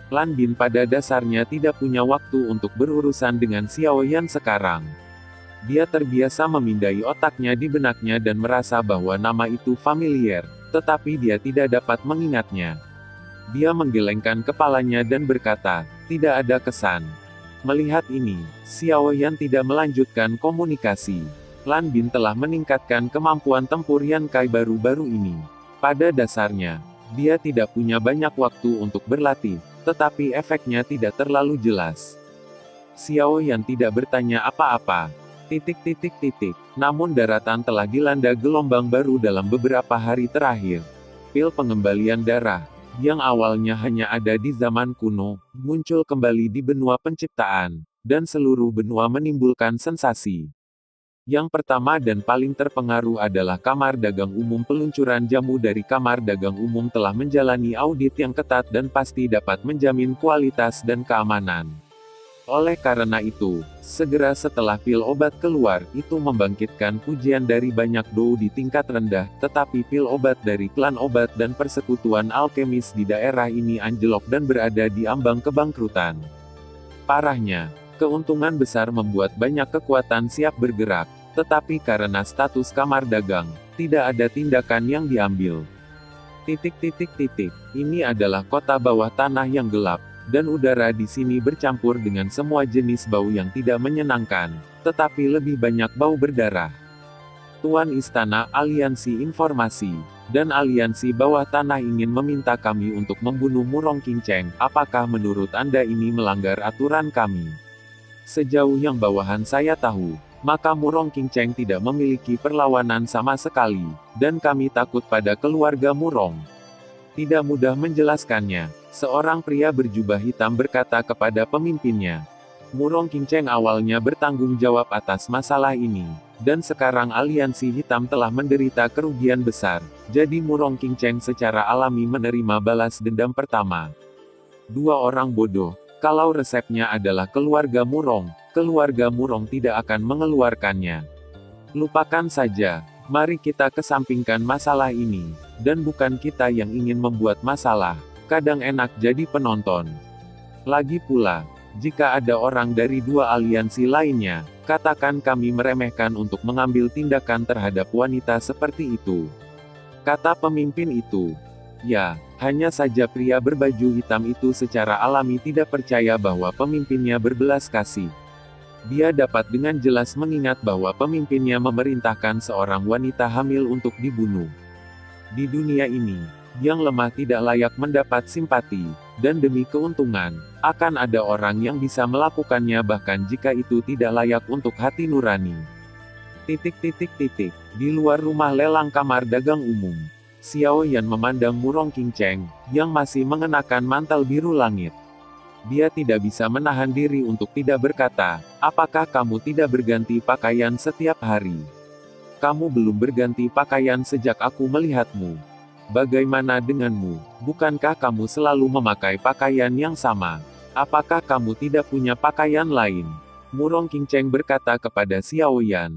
Lan Bin pada dasarnya tidak punya waktu untuk berurusan dengan Xiao Yan sekarang. Dia terbiasa memindai otaknya di benaknya dan merasa bahwa nama itu familiar, tetapi dia tidak dapat mengingatnya. Dia menggelengkan kepalanya dan berkata, tidak ada kesan. Melihat ini, Xiao Yan tidak melanjutkan komunikasi. Lan Bin telah meningkatkan kemampuan tempur Yan Kai baru-baru ini. Pada dasarnya, dia tidak punya banyak waktu untuk berlatih, tetapi efeknya tidak terlalu jelas. Xiao Yan tidak bertanya apa-apa. Namun daratan telah dilanda gelombang baru dalam beberapa hari terakhir. Pil pengembalian darah, yang awalnya hanya ada di zaman kuno, muncul kembali di benua penciptaan, dan seluruh benua menimbulkan sensasi. Yang pertama dan paling terpengaruh adalah Kamar Dagang Umum. Peluncuran jamu dari Kamar Dagang Umum telah menjalani audit yang ketat dan pasti dapat menjamin kualitas dan keamanan. Oleh karena itu, segera setelah pil obat keluar, itu membangkitkan pujian dari banyak dou di tingkat rendah, tetapi pil obat dari klan obat dan persekutuan alkemis di daerah ini anjlok dan berada di ambang kebangkrutan. Parahnya, keuntungan besar membuat banyak kekuatan siap bergerak, tetapi karena status kamar dagang, tidak ada tindakan yang diambil. Ini adalah kota bawah tanah yang gelap, dan udara di sini bercampur dengan semua jenis bau yang tidak menyenangkan, tetapi lebih banyak bau berdarah. Tuan Istana, Aliansi Informasi, dan Aliansi Bawah Tanah ingin meminta kami untuk membunuh Murong Qingcheng. Apakah menurut Anda ini melanggar aturan kami? Sejauh yang bawahan saya tahu, maka Murong Qingcheng tidak memiliki perlawanan sama sekali, dan kami takut pada keluarga Murong. Tidak mudah menjelaskannya. Seorang pria berjubah hitam berkata kepada pemimpinnya. Murong Qingcheng awalnya bertanggung jawab atas masalah ini, dan sekarang aliansi hitam telah menderita kerugian besar, jadi Murong Qingcheng secara alami menerima balas dendam pertama. Dua orang bodoh, kalau resepnya adalah keluarga Murong tidak akan mengeluarkannya. Lupakan saja, mari kita kesampingkan masalah ini, dan bukan kita yang ingin membuat masalah. Kadang enak jadi penonton. Lagi pula, jika ada orang dari dua aliansi lainnya, katakan kami meremehkan untuk mengambil tindakan terhadap wanita seperti itu. Kata pemimpin itu. Ya, hanya saja pria berbaju hitam itu secara alami tidak percaya bahwa pemimpinnya berbelas kasih. Dia dapat dengan jelas mengingat bahwa pemimpinnya memerintahkan seorang wanita hamil untuk dibunuh. Di dunia ini, yang lemah tidak layak mendapat simpati, dan demi keuntungan, akan ada orang yang bisa melakukannya bahkan jika itu tidak layak untuk hati nurani. Di luar rumah lelang Kamar Dagang Umum, Xiao Yan memandang Murong Qingcheng, yang masih mengenakan mantel biru langit. Dia tidak bisa menahan diri untuk tidak berkata, apakah kamu tidak berganti pakaian setiap hari? Kamu belum berganti pakaian sejak aku melihatmu. Bagaimana denganmu? Bukankah kamu selalu memakai pakaian yang sama? Apakah kamu tidak punya pakaian lain? Murong Qingcheng berkata kepada Xiao Yan.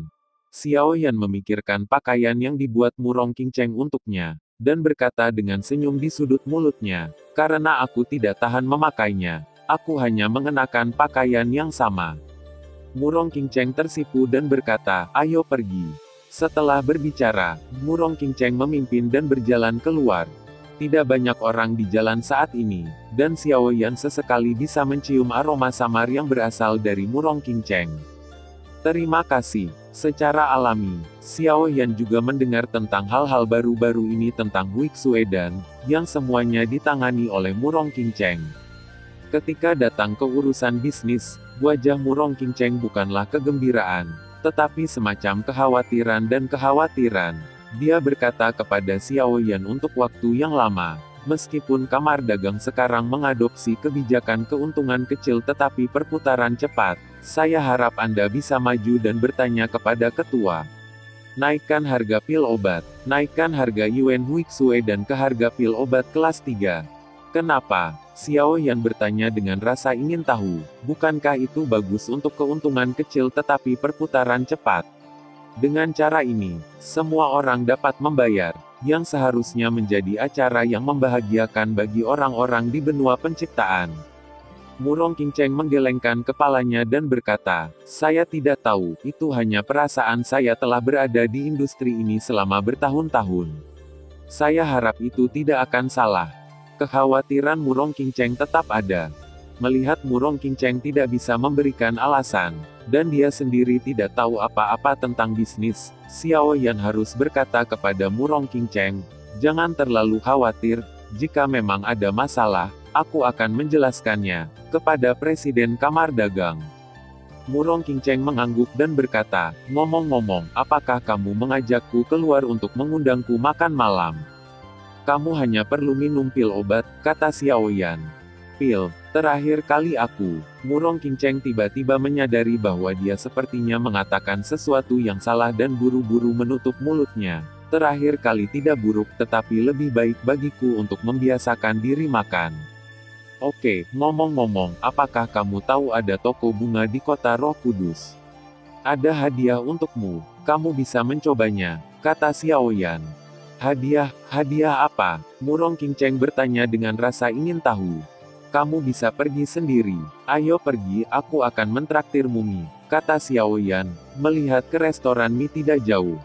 Xiao Yan memikirkan pakaian yang dibuat Murong Qingcheng untuknya, dan berkata dengan senyum di sudut mulutnya, karena aku tidak tahan memakainya, aku hanya mengenakan pakaian yang sama. Murong Qingcheng tersipu dan berkata, ayo pergi. Setelah berbicara, Murong Qingcheng memimpin dan berjalan keluar. Tidak banyak orang di jalan saat ini, dan Xiao Yan sesekali bisa mencium aroma samar yang berasal dari Murong Qingcheng. Terima kasih. Secara alami, Xiao Yan juga mendengar tentang hal-hal baru-baru ini tentang Huik Suedan, yang semuanya ditangani oleh Murong Qingcheng. Ketika datang ke urusan bisnis, wajah Murong Qingcheng bukanlah kegembiraan, tetapi semacam kekhawatiran dan kekhawatiran. Dia berkata kepada Xiao Yan untuk waktu yang lama, Meskipun Kamar Dagang sekarang mengadopsi kebijakan keuntungan kecil tetapi perputaran cepat, saya harap Anda bisa maju dan bertanya kepada ketua. Naikkan harga pil obat. Naikkan harga Yuan Huixue dan ke harga pil obat kelas 3. Kenapa? Xiao Yan bertanya dengan rasa ingin tahu. Bukankah itu bagus untuk keuntungan kecil tetapi perputaran cepat? Dengan cara ini, semua orang dapat membayar, yang seharusnya menjadi acara yang membahagiakan bagi orang-orang di benua penciptaan. Murong Qingcheng menggelengkan kepalanya dan berkata, saya tidak tahu, itu hanya perasaan saya telah berada di industri ini selama bertahun-tahun. Saya harap itu tidak akan salah. Kekhawatiran Murong Qingcheng tetap ada. Melihat Murong Qingcheng tidak bisa memberikan alasan, dan dia sendiri tidak tahu apa-apa tentang bisnis, Xiao Yan harus berkata kepada Murong Qingcheng, jangan terlalu khawatir, jika memang ada masalah, aku akan menjelaskannya kepada Presiden Kamar Dagang. Murong Qingcheng mengangguk dan berkata, ngomong-ngomong, apakah kamu mengajakku keluar untuk mengundangku makan malam? Kamu hanya perlu minum pil obat, kata Xiao Yan. Pil, terakhir kali aku. Murong Qingcheng tiba-tiba menyadari bahwa dia sepertinya mengatakan sesuatu yang salah dan buru-buru menutup mulutnya. Terakhir kali tidak buruk, tetapi lebih baik bagiku untuk membiasakan diri makan. Oke, ngomong-ngomong, apakah kamu tahu ada toko bunga di kota Roh Kudus? Ada hadiah untukmu, kamu bisa mencobanya, kata Xiao Yan. Hadiah apa? Murong Qingcheng bertanya dengan rasa ingin tahu. Kamu bisa pergi sendiri. Ayo pergi, aku akan mentraktir Mumi, kata Xiao Yan, melihat ke restoran mie tidak jauh.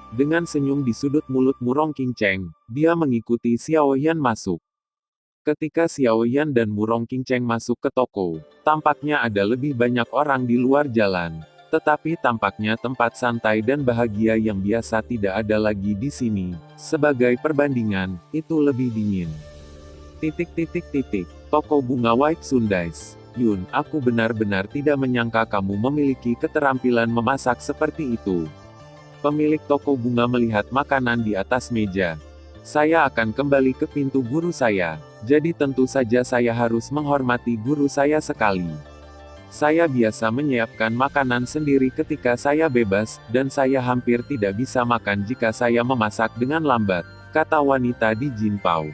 Dengan senyum di sudut mulut Murong Qingcheng, dia mengikuti Xiao Yan masuk. Ketika Xiao Yan dan Murong Qingcheng masuk ke toko, tampaknya ada lebih banyak orang di luar jalan. Tetapi tampaknya tempat santai dan bahagia yang biasa tidak ada lagi di sini. Sebagai perbandingan, itu lebih dingin. Toko bunga White Sundays. Yun, aku benar-benar tidak menyangka kamu memiliki keterampilan memasak seperti itu. Pemilik toko bunga melihat makanan di atas meja. Saya akan kembali ke pintu guru saya. Jadi tentu saja saya harus menghormati guru saya sekali. Saya biasa menyiapkan makanan sendiri ketika saya bebas, dan saya hampir tidak bisa makan jika saya memasak dengan lambat, kata wanita di Jinpao.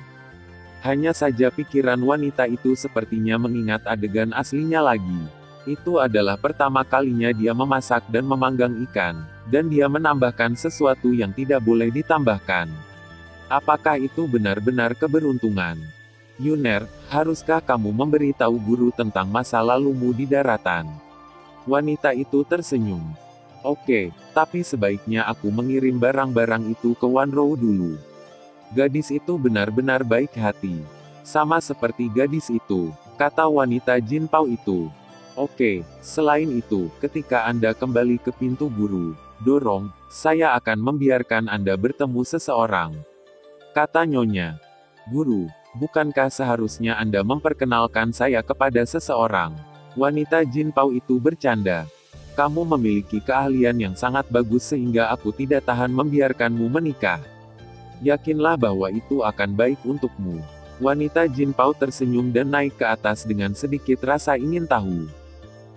Hanya saja pikiran wanita itu sepertinya mengingat adegan aslinya lagi. Itu adalah pertama kalinya dia memasak dan memanggang ikan, dan dia menambahkan sesuatu yang tidak boleh ditambahkan. Apakah itu benar-benar keberuntungan? Yuner, haruskah kamu memberitahu guru tentang masa lalumu di daratan? Wanita itu tersenyum. Oke, tapi sebaiknya aku mengirim barang-barang itu ke Wanrou dulu. Gadis itu benar-benar baik hati. Sama seperti gadis itu, kata wanita Jinpao itu. Oke, selain itu, ketika Anda kembali ke pintu guru, dorong, saya akan membiarkan Anda bertemu seseorang. Kata Nyonya. Guru, bukankah seharusnya Anda memperkenalkan saya kepada seseorang? Wanita Jinpao itu bercanda. Kamu memiliki keahlian yang sangat bagus sehingga aku tidak tahan membiarkanmu menikah. Yakinlah bahwa itu akan baik untukmu. Wanita Jinpao tersenyum dan naik ke atas dengan sedikit rasa ingin tahu.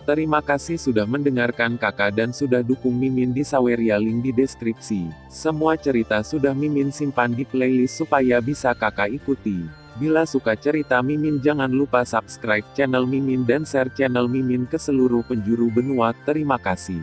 Terima kasih sudah mendengarkan kakak dan sudah dukung Mimin di Saweria, link di deskripsi. Semua cerita sudah Mimin simpan di playlist supaya bisa kakak ikuti. Bila suka cerita Mimin jangan lupa subscribe channel Mimin dan share channel Mimin ke seluruh penjuru benua. Terima kasih.